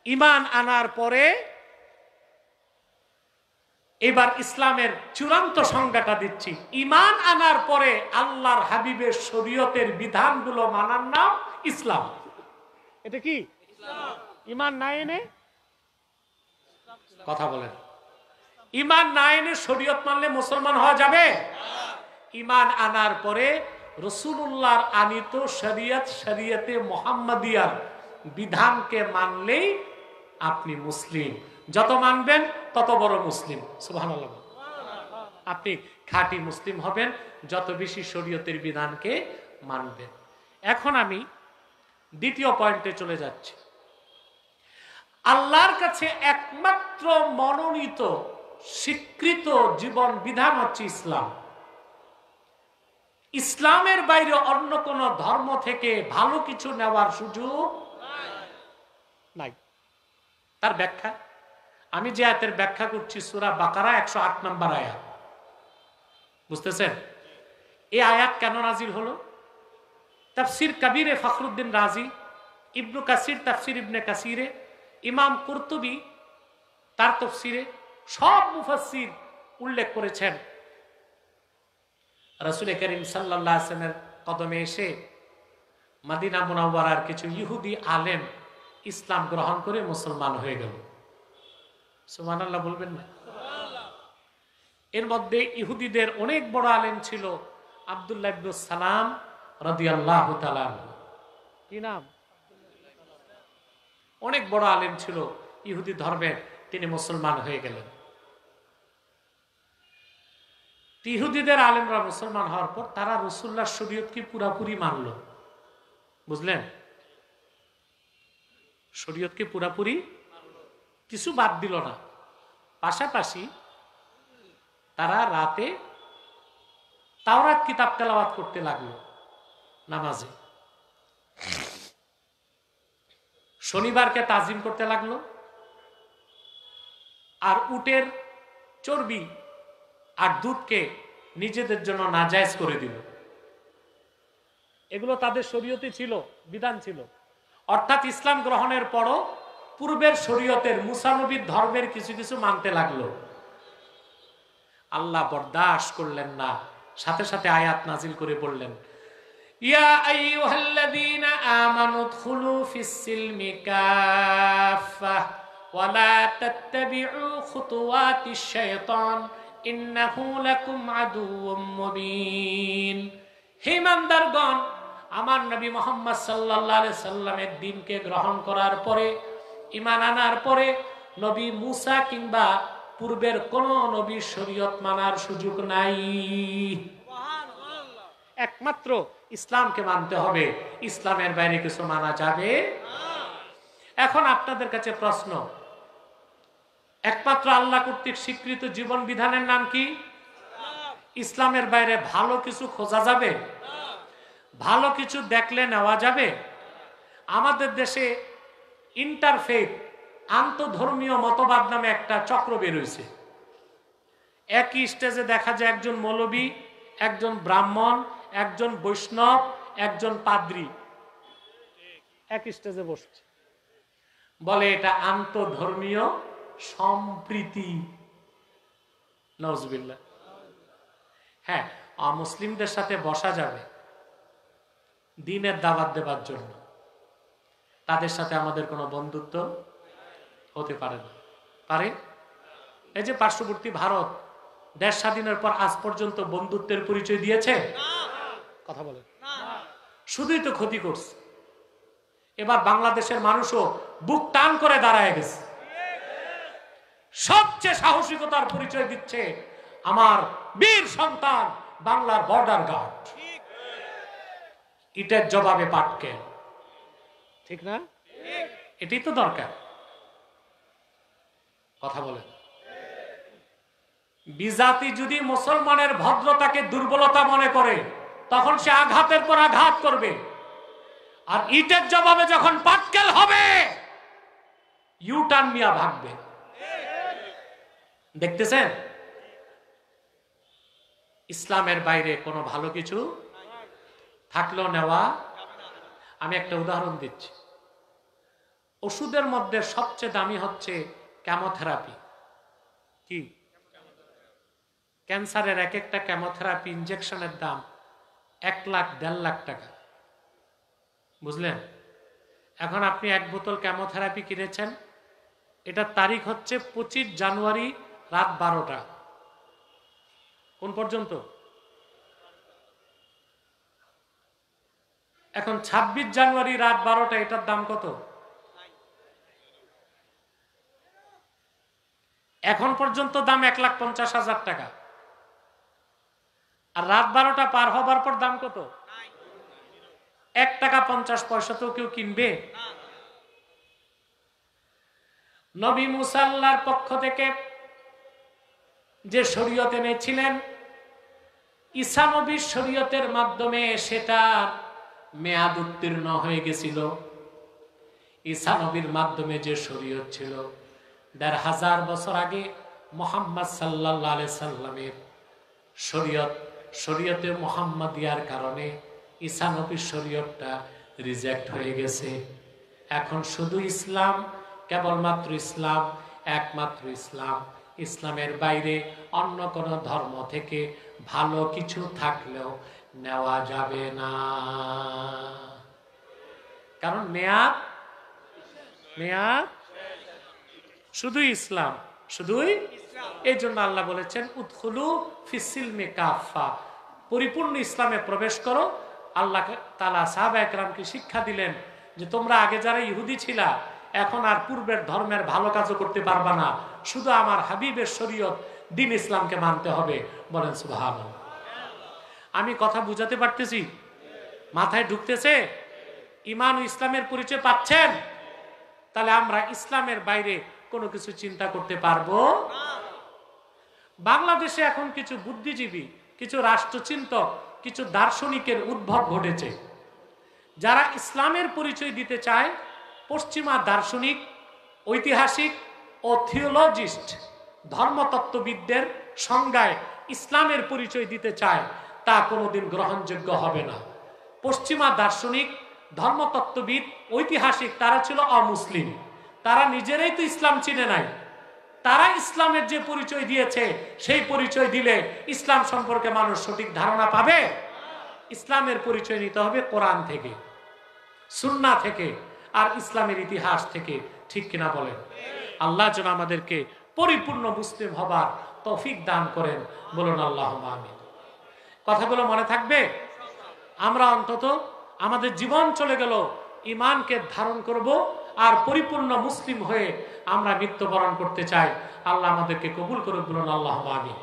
ঈমান আনার পরে এবার ইসলামের চূড়ান্ত সংজ্ঞাটা দিচ্ছি। ঈমান আনার পরে আল্লাহর হাবিবের শরীয়তের বিধানগুলো মানার নাম ইসলাম। এটা কি? ঈমান না এনে কথা বলেন। ঈমান না এনে শরীয়ত মানলে মুসলমান হওয়া যাবে? ঈমান আনার পরে রাসূলুল্লাহর আনিত শরীয়ত, শরীয়তে মুহাম্মাদিয়ার বিধানকে মানলেই আপনি মুসলিম। যত মানবেন তত বড় মুসলিম। সুবহানাল্লাহ। আপনি খাঁটি মুসলিম হবেন যত বেশি শরীয়তের বিধানকে মানবেন। এখন আমি দ্বিতীয় পয়েন্টে চলে যাচ্ছি। আল্লাহর কাছে একমাত্র মনোনীত স্বীকৃত জীবন বিধান হচ্ছে ইসলাম। ইসলামের বাইরে অন্য কোন ধর্ম থেকে ভালো কিছু নেওয়ার সুযোগ নাই। তার ব্যাখ্যা আমি যে আয়াতের ব্যাখ্যা করছি, সূরা বাকারা 108 নম্বর আয়াত। বুঝতেছেন এই আয়াত কেন নাজিল হলো? তাফসির কবিরে ফখরুদ্দিন রাজি, ইবনু কাসির তাফসির ইবনে কাসিরে, ইমাম কুরতুবী তার তাফসিরে, সব মুফাসসির উল্লেখ করেছেন রাসূল করিম সাল্লাল্লাহু আলাইহি ওয়াসাল্লামের কদমে এসে মদিনা মুনাওয়ারার কিছু ইহুদি আলেম ইসলাম গ্রহণ করে মুসলমান হয়ে গেল। সুবহানাল্লাহ বলবেন না? এর মধ্যে ইহুদিদের অনেক বড় আলেম ছিল আব্দুল্লাহ ইবনে সালাম রাদিয়াল্লাহু তাআলা। কি নাম? অনেক বড় আলেম ছিল ইহুদি ধর্মের, তিনি মুসলমান হয়ে গেলেন। ইহুদিদের আলেমরা মুসলমান হওয়ার পর তারা রাসূলুল্লাহর শরীয়তকে পুরাপুরি মানল। বুঝলেন? শরীয়তকে পুরাপুরি কিছু বাদ দিল না। পাশাপাশি তারা রাতে তাওরাত কিতাব তেলাওয়াত করতে লাগলো নামাজে, শনিবারকে তাজিম করতে লাগলো, আর উটের চর্বি আর দুধকে নিজেদের জন্য নাজায়েজ করে দিল। এগুলো তাদের শরীয়তে ছিল, বিধান ছিল। অর্থাৎ ইসলাম গ্রহণের পরও পূর্বের শরীয়তের মুসা নবীর ধর্মের কিছু কিছু মানতে লাগলো। আল্লাহ বরদাস্ত করলেন না, সাথে সাথে আয়াত নাজিল করে বললেন, ইয়া আইয়ুহাল্লাযীনা আমানু উদখুলু ফিস-সিলমি কাফা ওয়া লা তাত্তাবিউ খুতুওয়াতিশ শাইতান ইন্নাহু লাকুম আদুউম মুবিন। হে ইমানদারগণ, আমার নবী মুহাম্মদ সাল্লাল্লাহু আলাইহি সাল্লামের দ্বীনকে গ্রহণ করার পরে, ঈমান আনার পরে নবী মুসা কিংবা পূর্বের কোন নবীর শরীয়ত মানার সুযোগ নাই। একমাত্র ইসলামকে মানতে হবে, ইসলামের বাইরে কিছু মানা যাবে। এখন আপনাদের কাছে প্রশ্ন, একমাত্র আল্লাহ কর্তৃক স্বীকৃত জীবন বিধানের নাম কি? ইসলামের বাইরে ভালো কিছু খোঁজা যাবে? ভালো কিছু দেখলে নেওয়া যাবে? আমাদের দেশে ইন্টারফেথ, আন্তধর্মীয় মতবাদ নামে একটা চক্র বের হয়েছে। একই স্টেজে দেখা যায় একজন মৌলবী, একজন ব্রাহ্মণ, একজন বৈষ্ণব, একজন পাদ্রী একই স্টেজে বসছে, বলে এটা আন্তধর্মীয় সম্প্রীতি। নাউজুবিল্লাহ। হ্যাঁ, অমুসলিমদের সাথে বসা যাবে দ্বীনের দাওয়াত দেবার জন্য, তাদের সাথে আমাদের কোনো বন্ধুত্ব হতে পারে না। পারে? এই যে পার্শ্ববর্তী ভারত দেশ স্বাধীনের পর আজ পর্যন্ত বন্ধুত্বের পরিচয় দিয়েছে? কথা বলে, শুধুই তো ক্ষতি করছে। এবার বাংলাদেশের মানুষও বুক টান করে দাঁড়ায় গেছে, সবচেয়ে সাহসিকতার পরিচয় দিচ্ছে আমার বীর সন্তান বাংলার বর্ডার গার্ড। ইটের জবাবে পাটকেল, ঠিক না? এটাই তো দরকার। কথা বলেন। বিজাতি যদি মুসলমানের ভদ্রতাকে দুর্বলতা মনে করে, তখন সে আঘাতের পর আঘাত করবে, আর ইটের জবাবে যখন পাটকেল হবে ইউটার্ন মিয়া ভাগবে। দেখতেছেন? ইসলামের বাইরে কোনো ভালো কিছু থাকলেও নেওয়া। আমি একটা উদাহরণ দিচ্ছি। ওষুধের মধ্যে সবচেয়ে দামি হচ্ছে কেমোথেরাপি। কি? ক্যান্সারের এক একটা কেমোথেরাপি ইনজেকশনের দাম 1 লাখ 1.5 লাখ টাকা। বুঝলেন? এখন আপনি এক বোতল কেমোথেরাপি কিনেছেন, এটার তারিখ হচ্ছে 25 জানুয়ারি রাত 12টা। কোন পর্যন্ত? এখন 26 জানুয়ারি রাত 12টা, এটার দাম কত? এখন পর্যন্ত দাম 1,50,000 টাকা। আর রাত 12টা পার হবার পর দাম কত? 1 টাকা 50 পয়সা। তো কেউ কিনবে? নবী মুসা আল্লাহর পক্ষ থেকে যে শরীয়ত এনেছিলেন, ঈসা নবীর শরীয়তের মাধ্যমে সেটা মেয়াদ উত্তীর্ণ হয়ে গেছিল। ঈসা নবীর মাধ্যমে যে শরীয়ত ছিল 1500 বছর আগে মুহাম্মদ সাল্লাল্লাহু আলাইহি সাল্লামের শরীয়তে মুহাম্মাদিয়ার কারণে ঈসা নবীর শরীয়তটা রিজেক্ট হয়ে গেছে। এখন শুধু ইসলাম, কেবলমাত্র ইসলাম, একমাত্র ইসলাম। ইসলামের বাইরে অন্য কোনো ধর্ম থেকে ভালো কিছু থাকলেও নেওয়া যাবে না, কারণ মেয়াদ শুধু ইসলাম, শুধুই। এই জন্য আল্লাহ বলেছেন উদখুলু ফিস-সিলমি কাফা, পরিপূর্ণ ইসলামে প্রবেশ করো। আল্লাহ তাআলা সাহাবা একরামকে শিক্ষা দিলেন যে তোমরা আগে যারা ইহুদি ছিলা, এখন আর পূর্বের ধর্মের ভালো কাজও করতে পারবা না, শুধু আমার হাবিবের শরীয়ত দ্বীন ইসলামকে মানতে হবে। বলেন সুবহানাল্লাহ। আমি কথা বুঝাতে পারতেছি? মাথায় ঢুকতেছে? ঈমান ও ইসলামের পরিচয় পাচ্ছেন? তাহলে আমরা ইসলামের বাইরে কোনো কিছু চিন্তা করতে পারবো না। বাংলাদেশে এখন কিছু বুদ্ধিজীবী, কিছু রাষ্ট্রচিন্তক, কিছু দার্শনিকের উদ্ভব ঘটেছে, যারা ইসলামের পরিচয় দিতে চায় পশ্চিমা দার্শনিক, ঐতিহাসিক ও থিওলজিস্ট, ধর্মতত্ত্ববিদদের সংজ্ঞায় ইসলামের পরিচয় দিতে চায়, তা কোনোদিন গ্রহণযোগ্য হবে না। পশ্চিমা দার্শনিক, ধর্মতত্ত্ববিদ, ঐতিহাসিক তারা ছিল অমুসলিম, তারা নিজেরাই তো ইসলাম চিনে নাই। তারা ইসলামের যে পরিচয় দিয়েছে সেই পরিচয় দিলে ইসলাম সম্পর্কে মানুষ সঠিক ধারণা পাবে? ইসলামের পরিচয় নিতে হবে কোরআন থেকে, সুন্নাহ থেকে, আর ইসলামের ইতিহাস থেকে। ঠিক কিনা বলেন? আল্লাহ যেন আমাদেরকে পরিপূর্ণ মুসলিম হবার তৌফিক দান করেন, বলুন আল্লাহুম্মা আমিন। কথাগুলো মনে থাকবে? আমরা অন্তত আমাদের জীবন চলে গেল ঈমানকে ধারণ করব আর পরিপূর্ণ মুসলিম হয়ে আমরা মৃত্যুবরণ করতে চাই। আল্লাহ আমাদেরকে কবুল করুন, বলুন আল্লাহুম্মা আমিন।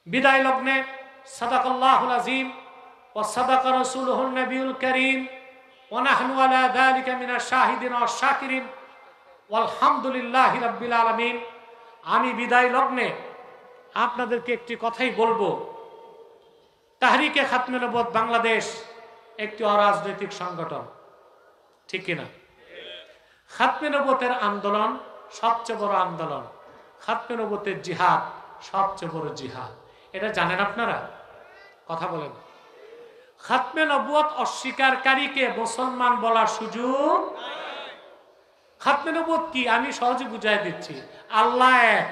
বিদায় লগ্নে সাদাকাল্লাহুল আযীম ওয়া সাদাকা রাসূলুহুন নবিয়ুল কারীম ওয়া নাহনু আলা যালিকা মিনাশ শাহিদিন ওয়াশ শাকিরিন ওয়ালহামদুলিল্লাহি রাব্বিল আলামিন। আমি বিদায় লগ্নে আপনাদেরকে একটি কথাই বলবো, তাহরিকে খাতমে নবুয়ত বাংলাদেশ একটি অরাজনৈতিক সংগঠন, ঠিক কিনা? খাতমে নবুয়তের আন্দোলন সবচেয়ে বড় আন্দোলন, খাতমে নবুয়তের জিহাদ সবচেয়ে বড় জিহাদ। এটা জানেন আপনারা? কথা বলেন। খাতমে নবুয়ত অস্বীকারীকে মুসলমান বলার সুযোগ। খাতমে নবুয়ত কি আমি সহজে বুঝাই দিচ্ছি। আল্লাহ এক,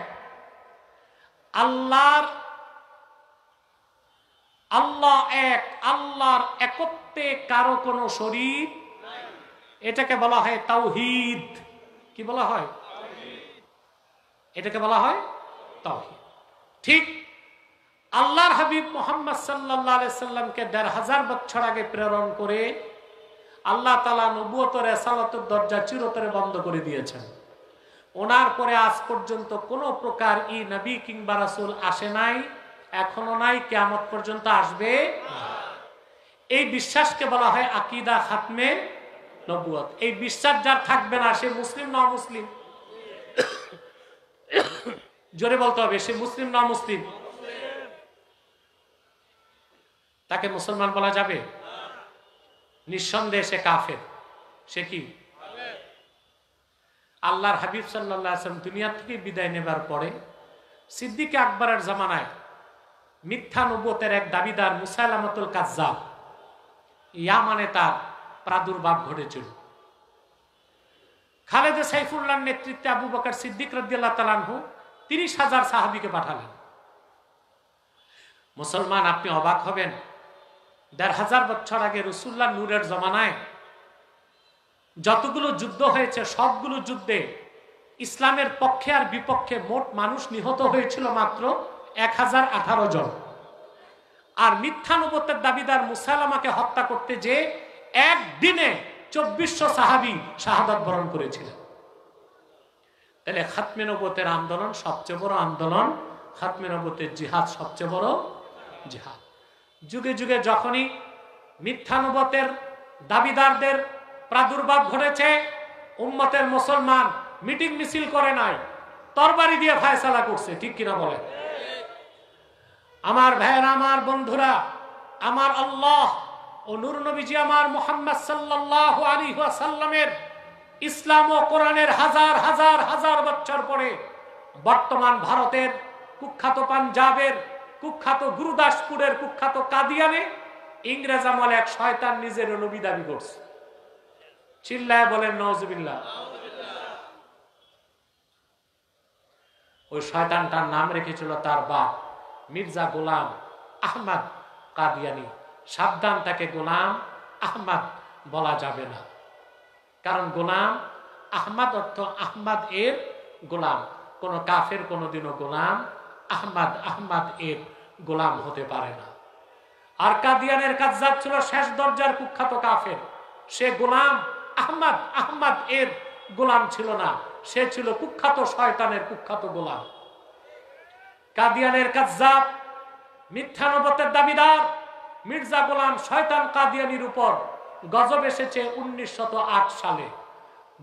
আল্লাহ এক, আল্লাহর একত্বে কারো কোনো শরীক। এটাকে বলা হয় তাওহীদ। কি বলা হয়? এটাকে বলা হয় তাওহীদ। ঠিক আল্লাহর হাবিব মুহাম্মদ সাল্লাল্লাহু আলাইহি সাল্লামকে ১৫০০ বছর আগে প্রেরণ করে আল্লাহ তাআলা নবুয়ত ও রিসালাতের দরজা চিরতরে বন্ধ করে দিয়েছেন। ওনার পরে আজ পর্যন্ত কোনো প্রকার নবী কিংবা রাসূল আসে নাই, এখনো নাই, কিয়ামত পর্যন্ত আসবে না। এই বিশ্বাসকে বলা হয় আকীদা খাতমে নবুয়ত। এই বিশ্বাস যার থাকবে না সে মুসলিম না অমুসলিম? জোরে বলতে হবে, সে মুসলিম না অমুসলিম? তাকে মুসলমান বলা যাবে? নিঃসন্দেহে সে কাফের। সে কি? আল্লাহর হাবিব সাল্লাল্লাহু আলাইহি ওয়াসাল্লাম দুনিয়া থেকে বিদায় নেবার পরে সিদ্দিক আকবরের জামানায় মিথ্যা নবুয়তের এক দাবিদার মুসাইলামাতুল কাজ্জাব ইয়ামানে তার প্রাদুর্ভাব ঘটেছিল। খালেদ সাইফুল্লাহর নেতৃত্বে আবু বকর সিদ্দিক রাদিয়াল্লাহু তাআলা আনহু ৩০,০০০ সাহাবীকে পাঠালেন। মুসলমান, আপনি অবাক হবেন, ১৫০০ বছর আগে রাসূলুল্লাহ নূরের জমানায় যতগুলো যুদ্ধ হয়েছে সবগুলো যুদ্ধে ইসলামের পক্ষে আর বিপক্ষে মোট মানুষ নিহত হয়েছিল মাত্র ১০১৮ জন। আর মিথ্যা নবুয়তের দাবিদার মুসাইলামাকে হত্যা করতে যে একদিনে ২৪০০ সাহাবী শাহাদাত বরণ করেছিলেন। তাহলে খাতমে নবুয়তের আন্দোলন সবচেয়ে বড় আন্দোলন, খাতমে নবুয়তের জিহাদ সবচেয়ে বড় জিহাদ। যুগে যুগে যখনই মিথ্যা নবুয়তের দাবিদারদের প্রাদুর্ভাব ঘটেছে, উম্মতের মুসলমান মিটিং মিছিল করে নাই, তরবারি দিয়ে ফায়সালা করছে। ঠিক কিনা বলে? আমার ভাইয়েরা, আমার বন্ধুরা, আমার আল্লাহ ও নূর নবীজি আমার মুহাম্মদ সাল্লাল্লাহু আলাইহি ওয়াসাল্লামের ইসলাম ও কোরআনের হাজার হাজার হাজার বছর পরে বর্তমান ভারতের কুখ্যাত পাঞ্জাবের কুখ্যাত গুরুদাসপুরের কুখ্যাত কাদিয়ানে ইংরেজ আমলে এক শয়তান নিজের নবী দাবি করছে। চিল্লায় বলেন নাউজুবিল্লাহ। ওই শয়তানটার নাম রেখেছিল তার বাপ মির্জা গোলাম আহমদ কাদিয়ানি। সাবধান, তাকে গোলাম আহমদ বলা যাবে না, কারণ গোলাম আহমদ অর্থ আহমদ এর গোলাম। কোন কাফের কোনদিনও গোলাম আহমদ এর গোলাম হতে পারে না। আর কাদিয়ানের কাজ্জাব ছিল শেষ দরজার কুখ্যাত কাফের। সে গোলাম আহমদ এর গোলাম ছিল না, সে ছিল কুখ্যাত শয়তানের কুখ্যাত গোলাম। কাদিয়ানের কাজ্জাব মিথ্যা নবুয়তের দাবিদার মির্জা গোলাম শয়তান কাদিয়ানির উপর গজব এসেছে 1908 সালে।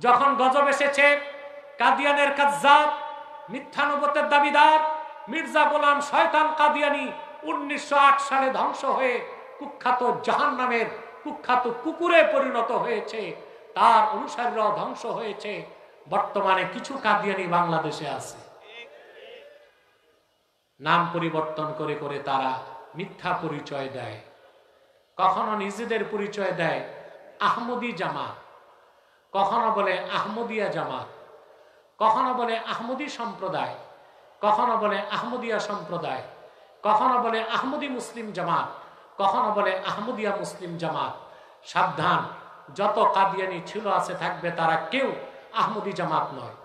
যখন গজব এসেছে, কাদিয়ানের কাজ্জাব, মিথ্যানুবতের দাবিদার মির্জা গোলাম শয়তান কাদিয়ানি 1908 সালে ধ্বংস হয়ে কুখ্যাত জাহান্নামের কুখ্যাত কুকুরে পরিণত হয়েছে। তার অনুসারীরাও ধ্বংস হয়েছে। বর্তমানে কিছু কাদিয়ানি বাংলাদেশে আছে। নাম পরিবর্তন করে করে তারা মিথ্যা পরিচয় দেয়। কখনো নিজেদের পরিচয় দেয় আহমদী জামাত, কখনো বলে আহমদিয়া জামাত, কখনো বলে আহমদী সম্প্রদায়, কখনো বলে আহমদিয়া সম্প্রদায়, কখনো বলে আহমদী মুসলিম জামাত, কখনো বলে আহমদিয়া মুসলিম জামাত। সাবধান, যত কাদিয়ানি ছিল আছে থাকবে, তারা কেউ আহমদী জামাত নয়,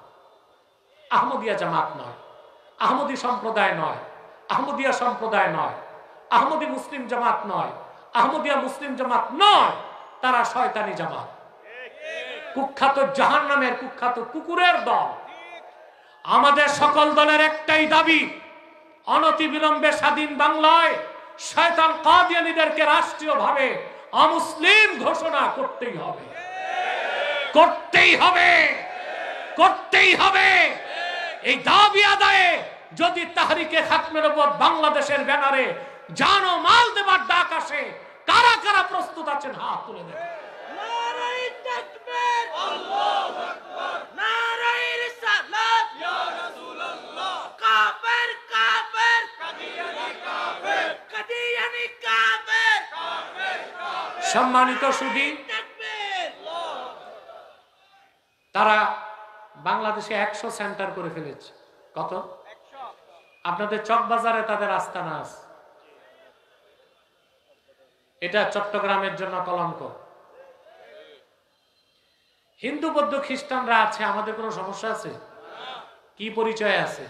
আহমদিয়া জামাত নয়, আহমদী সম্প্রদায় নয়, আহমদিয়া সম্প্রদায় নয়, আহমদী মুসলিম জামাত নয়, আহমদিয়া মুসলিম জামাত নয়। তারা শয়তানি জামাত, কুখ্যাত জাহান্নামের কুখ্যাত কুকুরের দল। আমাদের সকল দলের একটাই দাবি, অনতিবিলম্বে স্বাধীন বাংলায় শয়তান কাদিয়ানীদেরকে রাষ্ট্রীয়ভাবে অমুসলিম ঘোষণা করতেই হবে, করতেই হবে, করতেই হবে। এই দাবি আদায়ে যদি তাহরিকে খাতমে নবুয়ত বাংলাদেশের ব্যানারে জান ও মাল দেবার ডাক আসে, কারা কারা প্রস্তুত আছেন হাত তুলে দেন। নারায়ে তাকবীর, আল্লাহু আকবার, নারায়ে রিসালাত, ইয়া রাসূলুল্লাহ, কাফের কাফের, কাদিয়ানী কাফের, কাদিয়ানী কাফের, কাফের কাফের। সম্মানিত সুধী, তাকবীর, তারা বাংলাদেশে 100 সেন্টার করে ফেলেছে। কত? 100। আপনাদের চকবাজারে তাদের আস্তানা আছে। এটা চট্টগ্রামের জন্য কলঙ্ক। হিন্দু বৌদ্ধ খ্রিস্টানরা আছে, আমাদের কোনো সমস্যা আছে? কি পরিচয় আছে?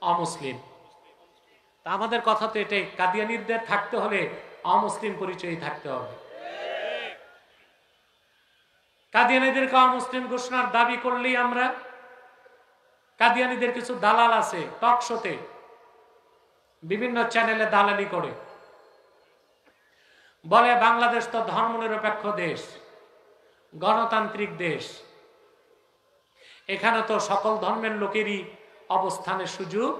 অমুসলিম। তা আমাদের কথা তো এটাই, কাদিয়ানীদের থাকতে হলে অমুসলিম পরিচয় থাকতে হবে। কাদিয়ানীদেরকে অমুসলিম ঘোষণার দাবি করলেই আমরা, কাদিয়ানীদের কিছু দালাল আছে টক শোতে, বিভিন্ন চ্যানেলে দালালি করে, বলে বাংলাদেশ তো ধর্মনিরপেক্ষ দেশ, গণতান্ত্রিক দেশ, এখানে তো সকল ধর্মের লোকেরই অবস্থানের সুযোগ।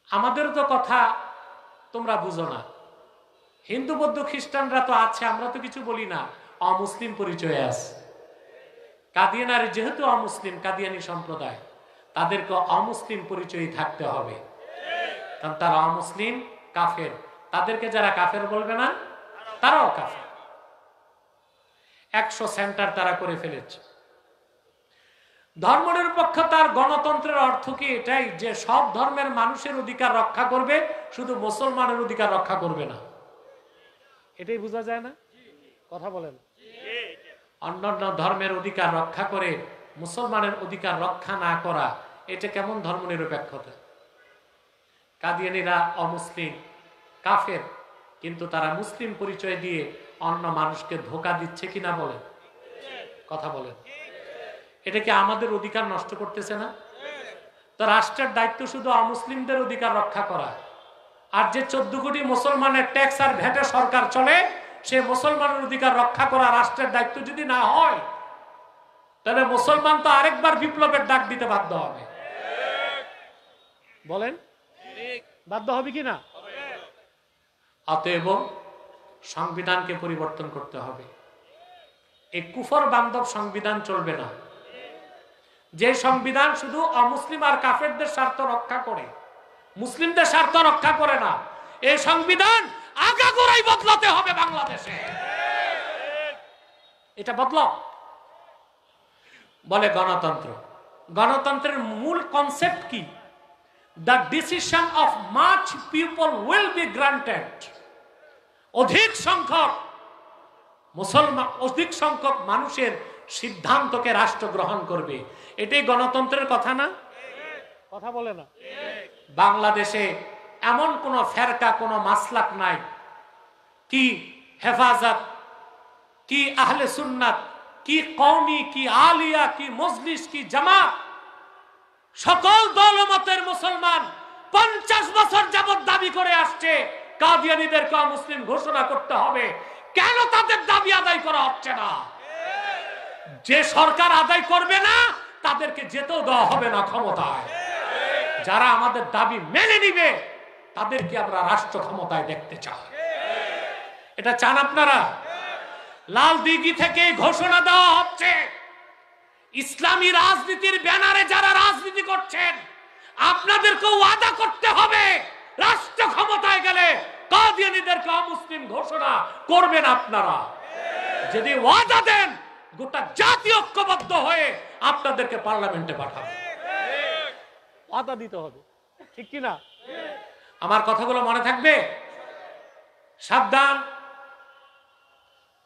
আমাদের তো কথা তোমরা বুঝো না, হিন্দু বৌদ্ধ খ্রিস্টানরা তো আছে, আমরা তো কিছু বলি না, অমুসলিম পরিচয় আছে। কাদিয়ানার যেহেতু অমুসলিম, কাদিয়ানি সম্প্রদায়, তাদেরকে অমুসলিম পরিচয় থাকতে হবে, কারণ তারা অমুসলিম, কাফের। তাদেরকে যারা কাফের বলবে না, তারাও কাফের। 100 সেন্টার তারা করে ফেলেছে। ধর্মনিরপেক্ষতার গণতন্ত্রের অর্থ কি এটাই যে সব ধর্মের মানুষের অধিকার রক্ষা করবে, শুধু মুসলমানের অধিকার রক্ষা করবে না? এটাই বোঝা যায় না? কথা বলেন। অন্যান্য ধর্মের অধিকার রক্ষা করে মুসলমানের অধিকার রক্ষা না করা, এটা কেমন ধর্মনিরপেক্ষতা? কাদিয়ানীরা অমুসলিম, কাফের, কিন্তু তারা মুসলিম পরিচয় দিয়ে অন্য মানুষকে ধোঁকা দিচ্ছে কিনা বলেন? কথা বলেন। এটা কি আমাদের অধিকার নষ্ট করতেছে না? তো রাষ্ট্রের দায়িত্ব শুধু অমুসলিমদের অধিকার রক্ষা করা, আর যে 14 কোটি মুসলমানের ট্যাক্স আর ভ্যাটে সরকার চলে, সে মুসলমানের অধিকার রক্ষা করা রাষ্ট্রের দায়িত্ব যদি না হয়, তাহলে মুসলমান তো আরেকবার বিপ্লবের ডাক দিতে বাধ্য হবে। বলেন, বাধ্য হবে কি না? অতএব সংবিধানকে পরিবর্তন করতে হবে। এই কুফর বান্ধব সংবিধান চলবে না, যে সংবিধান শুধু অমুসলিম আর কাফেরদের স্বার্থ রক্ষা করে, মুসলিমদের স্বার্থ রক্ষা করে না। এই সংবিধান আগাগোড়াই বদলাতে হবে বাংলাদেশে। এটা বদলাও। বলে গণতন্ত্র। গণতন্ত্রের মূল কনসেপ্ট কি? The decision of much people will be granted. অধিক সংখ্যক মুসলমান, অধিক সংখ্যক মানুষের সিদ্ধান্তকে রাষ্ট্র গ্রহণ করবে। এটাই গণতন্ত্রের কথা না? কথা বলে না। বাংলাদেশে এমন কোন ফেরকা, কোন মাসলাক নাই, কি হেফাজত, কি আহলে সুন্নাত, কি কওমি, কি আলিয়া, কি মজলিস, কি জামাত, সকল দলমতের মুসলমান 50 বছর যাবত দাবি করে আসছে কাদিয়ানীদেরকে মুসলিম ঘোষণা করতে হবে। কেন তাদের দাবি আদায় করা হচ্ছে না? যে সরকার আদায় করবে না তাদেরকে যেতেও দেওয়া হবে না ক্ষমতায়। যারা আমাদের দাবি মেনে নিবে তাদেরকে আমরা রাষ্ট্র ক্ষমতায় দেখতে চাই। এটা চান আপনারা? লাল দিঘি থেকে ঘোষণা দেওয়া হচ্ছে, ইসলামী রাজনীতির ব্যানারে যারা রাজনীতি করছেন আপনাদেরকেও ওয়াদা করতে হবে, রাষ্ট্র ক্ষমতায় গেলে কাদিয়ানীদেরকে অমুসলিম ঘোষণা করবেন আপনারা। যদি ওয়াদা দেন গোটা জাতি ঐক্যবদ্ধ হয়ে আপনাদেরকে পার্লামেন্টে পাঠাবে। ওয়াদা দিতে হবে, ঠিক কি না? আমার কথাগুলো মনে থাকবে? সাবধান,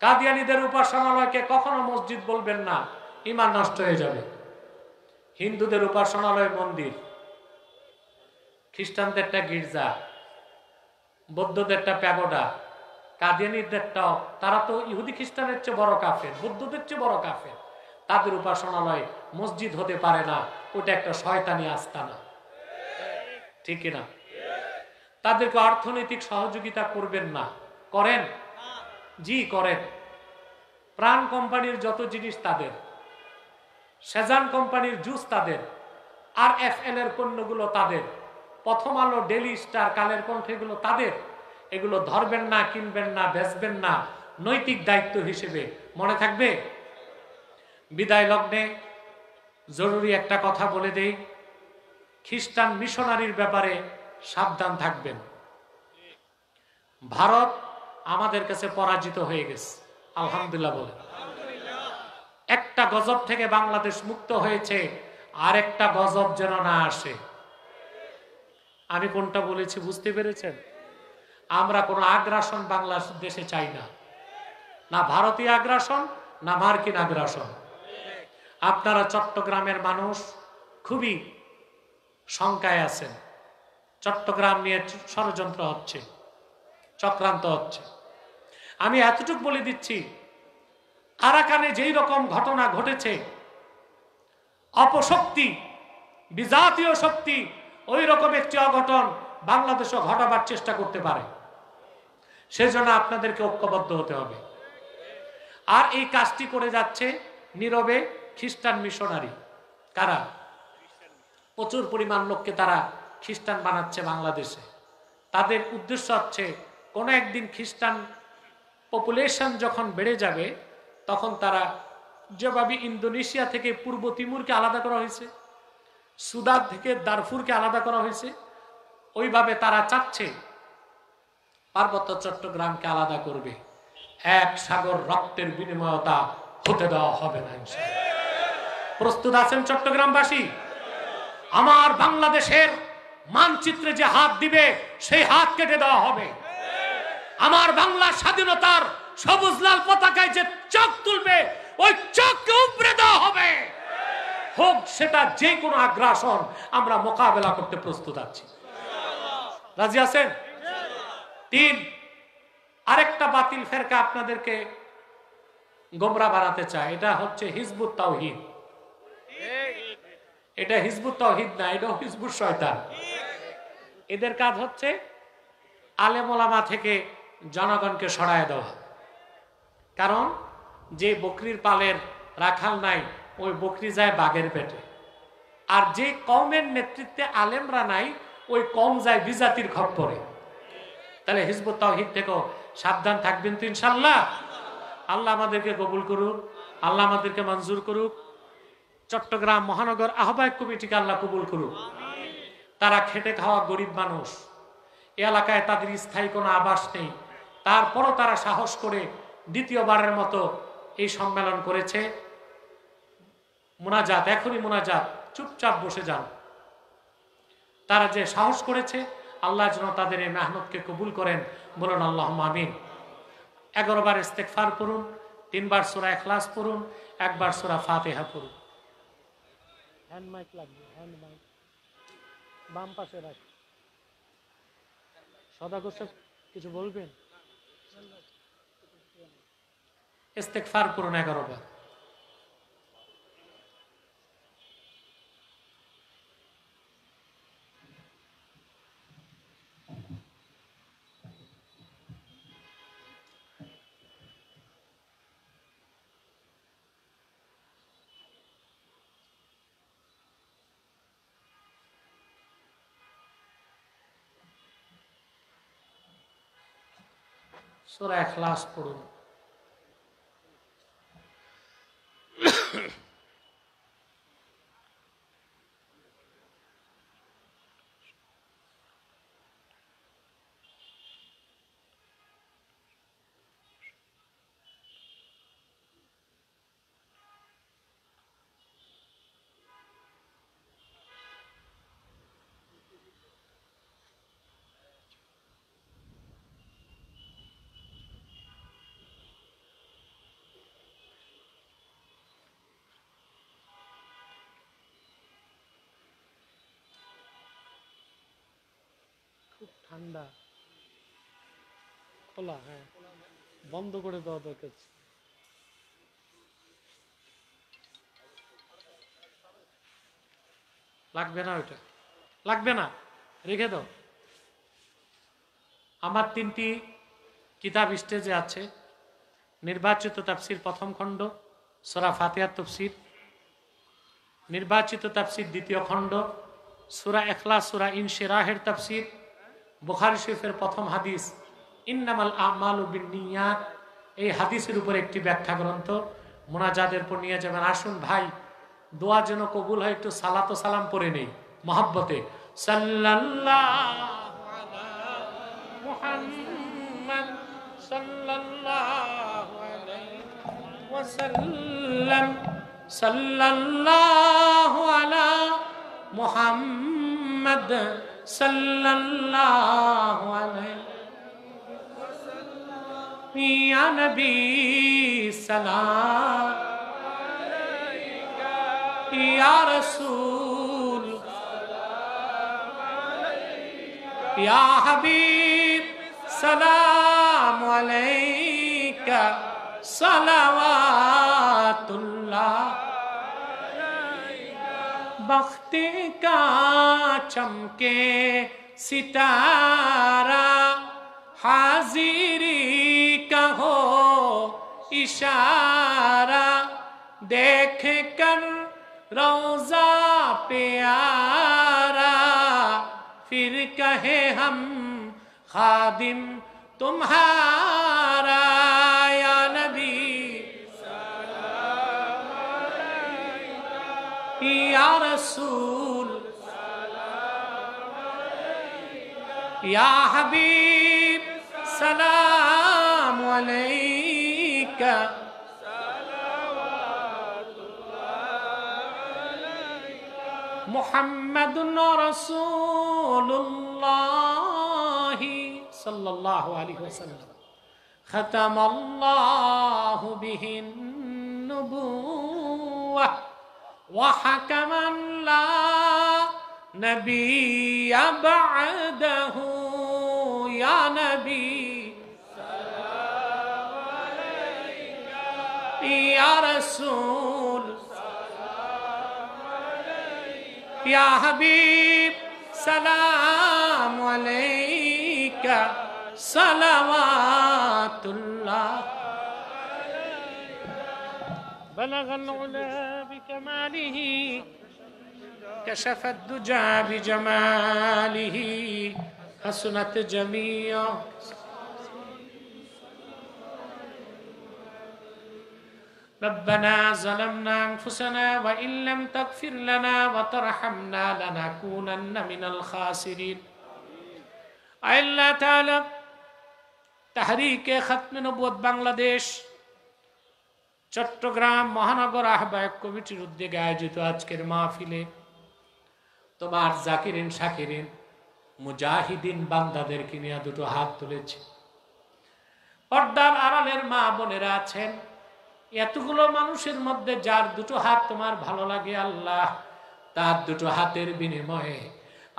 কাদিয়ানীদের উপাসনালয়কে কখনো মসজিদ বলবেন না, ঈমান নষ্ট হয়ে যাবে। হিন্দুদের উপাসনালয় মন্দির, খ্রিস্টানদেরটা গির্জা, বৌদ্ধদেরটা প্যাগোডা, কাদিয়ানীদেরটাও, তারা তো ইহুদি খ্রিস্টানের চেয়ে বড় কাফের, বৌদ্ধদের চেয়ে বড় কাফের। তাদের উপাসনালয় মসজিদ হতে পারে না, ওটা একটা শয়তানি আস্তানা, ঠিক না? তাদেরকে অর্থনৈতিক সহযোগিতা করবেন না। করেন? জি করেন। প্রাণ কোম্পানির যত জিনিস তাদের, সেজান কোম্পানির জুস তাদের, আর এফএল এর পণ্যগুলো তাদের, প্রথম আলো, ডেলি স্টার, কালের কণ্ঠ, এগুলো তাদের। এগুলো ধরবেন না, কিনবেন না, বেচবেন না, নৈতিক দায়িত্ব হিসেবে মনে থাকবে। বিদায় লগ্নে জরুরি একটা কথা বলে দেই, খ্রিস্টান মিশনারির ব্যাপারে সাবধান থাকবেন। ভারত আমাদের কাছে পরাজিত হয়ে গেছে, আলহামদুলিল্লাহ বলে। একটা গজব থেকে বাংলাদেশ মুক্ত হয়েছে, আর একটা গজব যেন না আসে। আমি কোনটা বলেছি বুঝতে পেরেছেন? আমরা কোনো আগ্রাসন বাংলাদেশে চাই না, না ভারতীয় আগ্রাসন, না মার্কিন আগ্রাসন। আপনারা চট্টগ্রামের মানুষ খুবই শঙ্কায় আছেন, চট্টগ্রাম নিয়ে ষড়যন্ত্র হচ্ছে, চক্রান্ত হচ্ছে। আমি এতটুকু বলে দিচ্ছি, আরাকানে যেই রকম ঘটনা ঘটেছে, অপশক্তি, বিজাতীয় শক্তি ওই রকম একটি অঘটন বাংলাদেশও ঘটাবার চেষ্টা করতে পারে। সেজন্য আপনাদেরকে ঐক্যবদ্ধ হতে হবে। আর এই কাজটি করে যাচ্ছে নীরবে খ্রিস্টান মিশনারি। কারা? প্রচুর পরিমাণ লোককে তারা খ্রিস্টান বানাচ্ছে বাংলাদেশে। তাদের উদ্দেশ্য হচ্ছে কোনো একদিন খ্রিস্টান পপুলেশন যখন বেড়ে যাবে, তখন তারা, যেভাবে ইন্দোনেশিয়া থেকে পূর্ব তিমুরকে আলাদা করা হয়েছে, সুদান থেকে দারফুরকে আলাদা করা হয়েছে, ওইভাবে তারা চাচ্ছে পার্বত্য চট্টগ্রামকে আলাদা করবে। এক সাগর রক্তের বিনিময়তা হতে দেওয়া হবে না। প্রস্তুত আছেন চট্টগ্রামবাসী? আমার বাংলাদেশের মানচিত্রে যে হাত দিবে সেই হাত কেটে দেওয়া হবে। আমার বাংলার স্বাধীনতার সবুজ লাল পতাকায় যে চোখ তুলবে ওই চোখকে উপড়ে দেওয়া হবে। হোক সেটা যে কোনো আগ্রাসন, আমরা মোকাবেলা করতে প্রস্তুত আছি। রাজি আছেন? 3, আরেকটা বাতিল ফেরকা আপনাদেরকে গোমরা বানাতে চায়, এটা হচ্ছে হিজবুত তাওহীদ। এটা হিজবুত তাওহীদ না, এটা হিজবুত শয়তান। এদের কাজ হচ্ছে আলেম ওলামা থেকে জনগণকে সরায় দেওয়া। কারণ যে বকরির পালের রাখাল নাই, ওই বকরি যায় বাঘের পেটে। আর যে কওমের নেতৃত্বে আলেমরা নাই, ওই কওম যায় বিজাতির খপ্পরে। তাহলে হিজবুত তাওহীদ থেকেও সাবধান থাকবেন তো ইনশাআল্লাহ। আল্লাহ আমাদেরকে কবুল করুক, আল্লাহ আমাদেরকে মঞ্জুর করুক। চট্টগ্রাম মহানগর আহ্বায়ক কমিটিকে আল্লাহ কবুল করুক। তারা খেটে খাওয়া গরিব মানুষ, এ এলাকায় তাদের স্থায়ী কোনো আবাস নেই, তারপরও তারা সাহস করে দ্বিতীয়বারের মতো এই সম্মেলন করেছে। মুনাজাত, এখনই মুনাজাত, চুপচাপ বসে যান। তারা যে সাহস করেছে, আল্লাহ যেন তাদের এই মেহনতকে কবুল করেন, বলুন আল্লাহুম্মা আমিন। 11 বার ইস্তেগফার পড়ুন, 3 বার সূরা ইখলাস পড়ুন, 1 বার সূরা ফাতিহা পড়ুন। হ্যান্ড মাইক লাগবে, হ্যান্ড মাইক বাম পাশে রাখ। সদাগর সাহেব কিছু বলবেন? ইস্তেগফার পড়ুন 11 বার। সূরা ইখলাস পড়ুন। খুব ঠান্ডা, খোলা, হ্যাঁ বন্ধ করে দেওয়া দরকার। লাগবে না, ওইটা লাগবে না, রেখে দাও। আমার 3টি কিতাব স্টেজে আছে। নির্বাচিত তাফসির প্রথম খণ্ড, সূরা ফাতিহার তাফসির। নির্বাচিত তাফসির দ্বিতীয় খণ্ড, সূরা ইখলাস, সূরা ইনশিরাহের তাফসির। বুখারী শরীফের প্রথম হাদিস ইন্নামাল আমালু বিন্নিয়াত, এই হাদিসের উপর একটি ব্যাখ্যা গ্রন্থ। মুনাজাতের পর নিয়ে যাবেন। আসুন ভাই, দোয়া যেন কবুল হয়, একটু সালাত ও সালাম পড়ে নেই মহব্বতে। সাল্লাল্লাহু আলা মুহাম্মদ সাল্লাল্লাহু আলাইহি ওয়াসাল্লাম, সাল্লাল্লাহু আলা মুহাম্মদ সাল্লাল্লাহু আলাইহি ইয়া নবী সালাম ইয়া রাসূল ইয়া হাবিব সালাম আলাইকা সালাওয়াতুল্লাহ। बख्ते का चमके सितारा, हाजिरी का हो इशारा, देख कर रोजा प्यारा, फिर कहे हम खादिम तुम्हारा। या नबी या रसूल या हबीब सलाम अलैका। मुहम्मदुन रसूलुल्लाह सल्लल्लाहु अलैहि वसल्लम, खतमल्लाहु बिहिन नुबुव्वह वहकमन ला नबी बअदहु। या नबी या रसूल या हबीब सलाम अलैका सलावातुल्लाह। بلغ العلا بكماله كشف الدجى بجماله حسنت جميع ربنا ظلمنا أنفسنا وإن لم تغفر لنا وترحمنا لنكونن من الخاسرين। আল্লাহ তাআলা তাহরিকে খতমে নবুয়ত বাংলাদেশ চট্টগ্রাম মহানগর আহ্বায়ক কমিটির উদ্যোগে আয়োজিত আজকের মাহফিলে তোমার জাকিরিন শাকিরিন মুজাহিদিন বান্দাদেরকে নিয়ে দুটো হাত তুলেছে। পর্দার আড়ালের মা বোনেরা আছেন, এতগুলো মানুষের মধ্যে যার দুটো হাত তোমার ভালো লাগে আল্লাহ, তার দুটো হাতের বিনিময়ে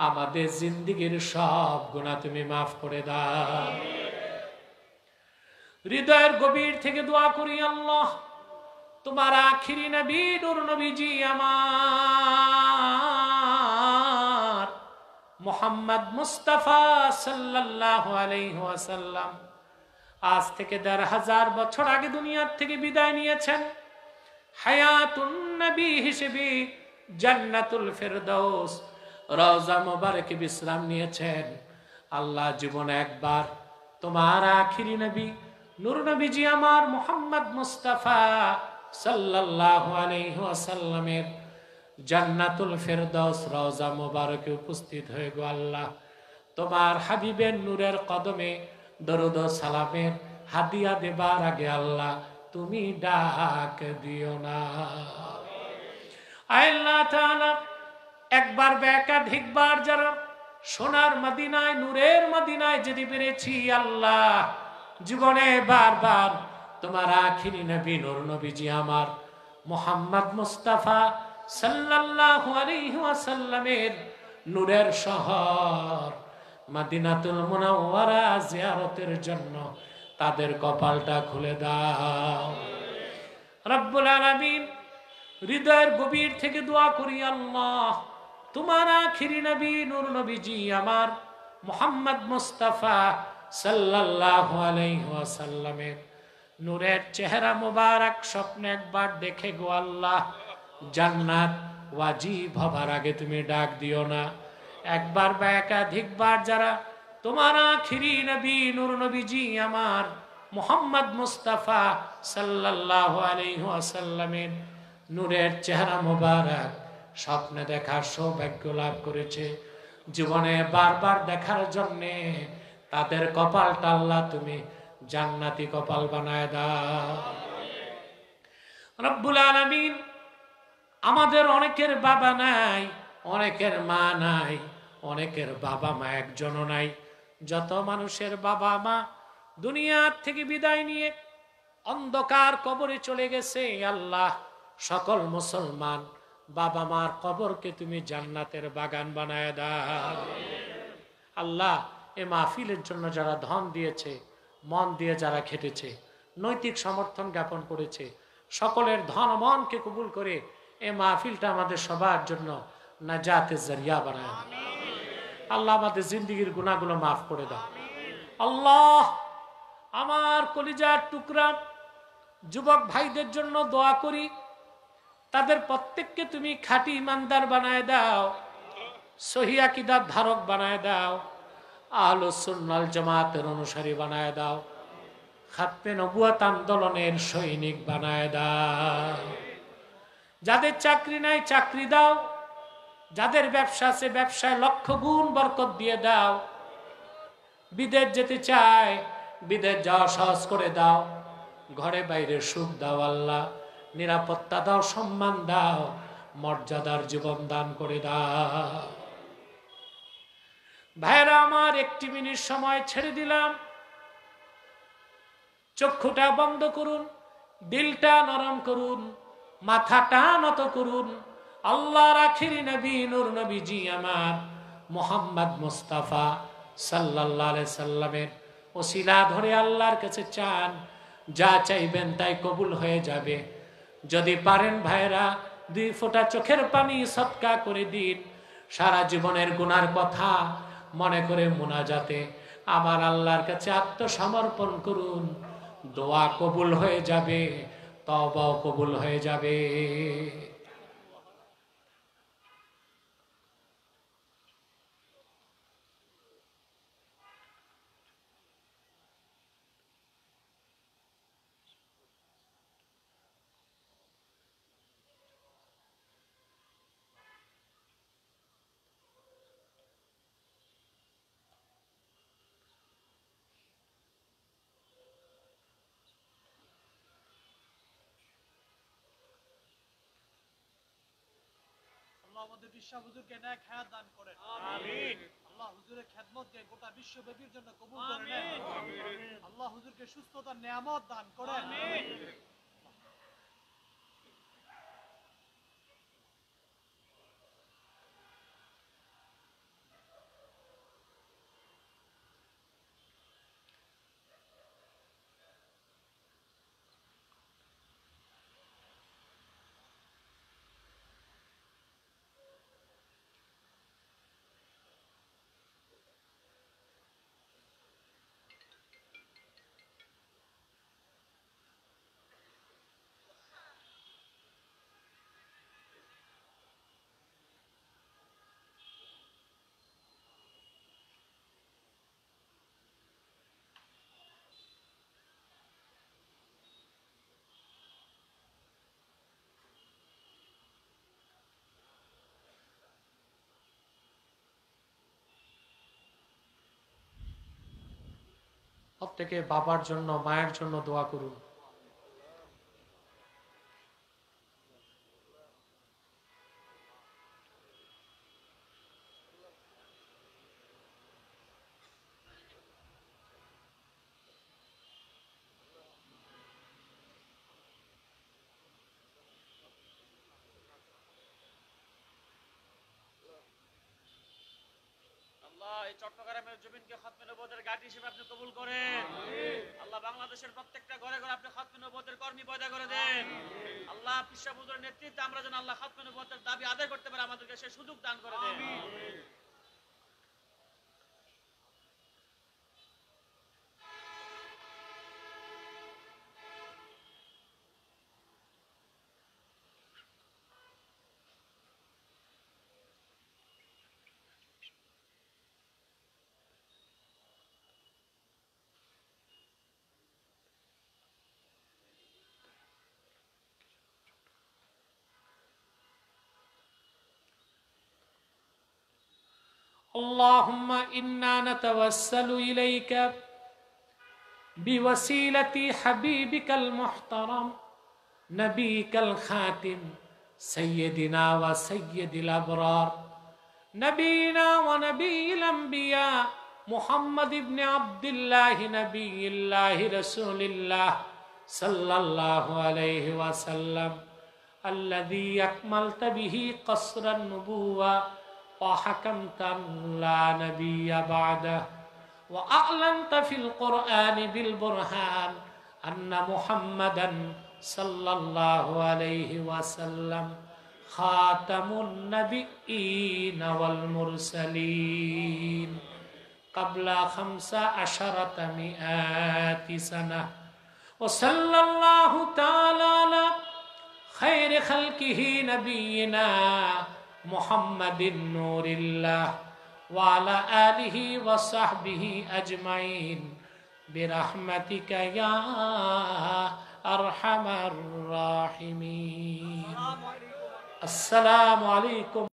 আমাদের জিন্দেগীর সব গুনাহ তুমি মাফ করে দাও। হৃদয়ের গভীর থেকে দোয়া করি আল্লাহ, তোমার আখিরি নবী নূর নবীজি আমার মুহাম্মদ মুস্তাফা সাল্লাল্লাহু আলাইহি ওয়াসাল্লাম আজ থেকে ১৫০০ বছর আগে দুনিয়ার থেকে বিদায় নিয়েছেন। হায়াতুন নবী হিসেবে জান্নাতুল ফেরদৌস রওজা মুবারকে বিশ্রাম নিয়েছেন। আল্লাহ জীবনে একবার তোমার আখিরি নবী নূর নবীজি আমার মুহাম্মদ মুস্তাফা সাল্লাল্লাহু আলাইহি ওয়াসাল্লামের জান্নাতুল ফেরদাউস রওজা মোবারকে উপস্থিত হয়ে গো আল্লাহ, তোমার হাবিবের নূরের কদমে দরুদ ও সালামের হাদিয়া দেবার আগে আল্লাহ তুমি ডাক দিও না। আল্লাহ তাআলা একবার বা একাধিকবার যারা সোনার মদিনায় নূরের মদিনায় যেতে পেরেছি আল্লাহ, জীবনে বারবার তোমার আখিরি নবী নূর নবীজি আমার মুহাম্মদ মুস্তাফা সাল্লাল্লাহু আলাইহি ওয়াসাল্লামের নূরের শহর মদিনাতুল মুনাওয়ারা জিয়ারতের জন্য তাদের কপালটা খুলে দাও রব্বুল আলামিন। হৃদয়ের গভীর থেকে দোয়া করি আল্লাহ, তোমার আখিরি নবী নূর নবীজি আমার মুহাম্মদ মুস্তাফা সাল্লাল্লাহু আলাইহি ওয়াসাল্লামের নূরের চেহারা মোবারক স্বপ্নে একবার দেখে গো আল্লাহ, জান্নাত ওয়াজিব হবার আগে তুমি ডাক দিও না। একবার বা একাধিকবার যারা তোমার আখিরি নবী নূর নবীজি আমার মুহাম্মদ মুস্তাফা সাল্লাল্লাহু আলাইহি ওয়াসাল্লামের নূরের চেহারা মোবারক স্বপ্নে দেখার সৌভাগ্য লাভ করেছে, জীবনে বারবার দেখার জন্যে তাদের কপালটা আল্লাহ তুমি জান্নাতি কপাল বানায় দাও রব্বুল আলামিন। আমাদের অনেকের বাবা নাই, অনেকের মা নাই, অনেকের বাবা মা একজনও নাই। যত মানুষের বাবা মা দুনিয়ার থেকে বিদায় নিয়ে অন্ধকার কবরে চলে গেছে আল্লাহ, সকল মুসলমান বাবা মার কবরকে তুমি জান্নাতের বাগান বানায় দাও আল্লাহ। এ মাহফিলের জন্য যারা ধন দিয়েছে, মন দিয়ে যারা খেটেছে, নৈতিক সমর্থন জ্ঞাপন করেছে, সকলের ধন মনকে কবুল করে এ মাহফিলটা আমাদের সবার জন্য নাজাতের জরিয়া বানায় দাও আল্লাহ। আমাদের জিন্দেগির গুনাহগুলো মাফ করে দাও আল্লাহ। আমার কলিজার টুকরা যুবক ভাইদের জন্য দোয়া করি, তাদের প্রত্যেককে তুমি খাঁটি ইমানদার বানায় দাও, সহি আকীদার ধারক বানায় দাও, আহলুস সুন্নাহ ওয়াল জামাতের অনুসারী বানায় দাও, খাতমে নবুয়ত আন্দোলনের সৈনিক বানায় দাও। যাদের চাকরি নাই চাকরি দাও, যাদের ব্যবসা আছে ব্যবসায় লক্ষ গুণ বরকত দিয়ে দাও, বিদেশ যেতে চায় বিদেশ যাওয়া সহজ করে দাও, ঘরে বাইরে সুখ দাও আল্লাহ, নিরাপত্তা দাও, সম্মান দাও, মর্যাদার জীবন দান করে দাও। ভাইরা আমার, একটি মিনিট সময় ছেড়ে দিলাম, চক্ষুটা বন্ধ করুন, দিলটা নরম করুন, মাথাটা নত করুন। আল্লাহর আখিরি নবী নূর নবীজি আমার মুহাম্মদ মুস্তাফা সাল্লাল্লাহু আলাইহি সাল্লামের ওসিলা ধরে আল্লাহর কাছে চান, যা চাইবেন তাই কবুল হয়ে যাবে। যদি পারেন ভাইরা, 2 ফোঁটা চোখের পানি সদকা করে দিন। সারা জীবনের গুনার কথা মনে করে মুনাজাতে আমার আল্লাহর কাছে আত্মসমর্পণ করুন, দোয়া কবুল হয়ে যাবে, তওবাও কবুল হয়ে যাবে। আমাদের বিশ্বাস হুজুরকে নেক হায়াত দান করেন, আমিন। আল্লাহ হুজুরের খেদমতকে গোটা বিশ্বব্যাপীর জন্য কবুল করে নেন, আমিন। আল্লাহ হুজুরকে সুস্থতার নিয়ামত দান করেন, আমিন। প্রত্যেকে বাবার জন্য মায়ের জন্য দোয়া করুন। আল্লাহ এই চট্টগ্রামের জমিনকে খাতমে নবুয়তের ঘাঁটি হিসেবে আপনি কবুল করেন। আল্লাহ বাংলাদেশের প্রত্যেকটা ঘরে ঘরে আপনি খাতমে নবুয়তের কর্মী পয়দা করে দেন। আল্লাহ পীর সাহেব হুজুরের নেতৃত্বে আমরা যেন আল্লাহ খাতমে নবুয়তের দাবি আদায় করতে পারি, আমাদেরকে সেই সুযোগ দান করে দেন। اللهم إنا نتوسل إليك بوسيلة حبيبك المحترم نبيك الخاتم سيدنا وسيد الأبرار نبينا ونبي الأنبياء محمد بن عبد الله نبي الله رسول الله صلى الله عليه وسلم الذي أكملت به قصر النبوة وحكمت لا نبي بعده وأعلنت في القرآن بالبرهان أن محمدا صلى الله عليه وسلم خاتم النبيين والمرسلين قبل 1500 سنة وصلى الله تعالى على خير خلقه نبينا محمد نور الله وعلى آله وصحبه أجمعين برحمتك يا أرحم الراحمين. السلام عليكم.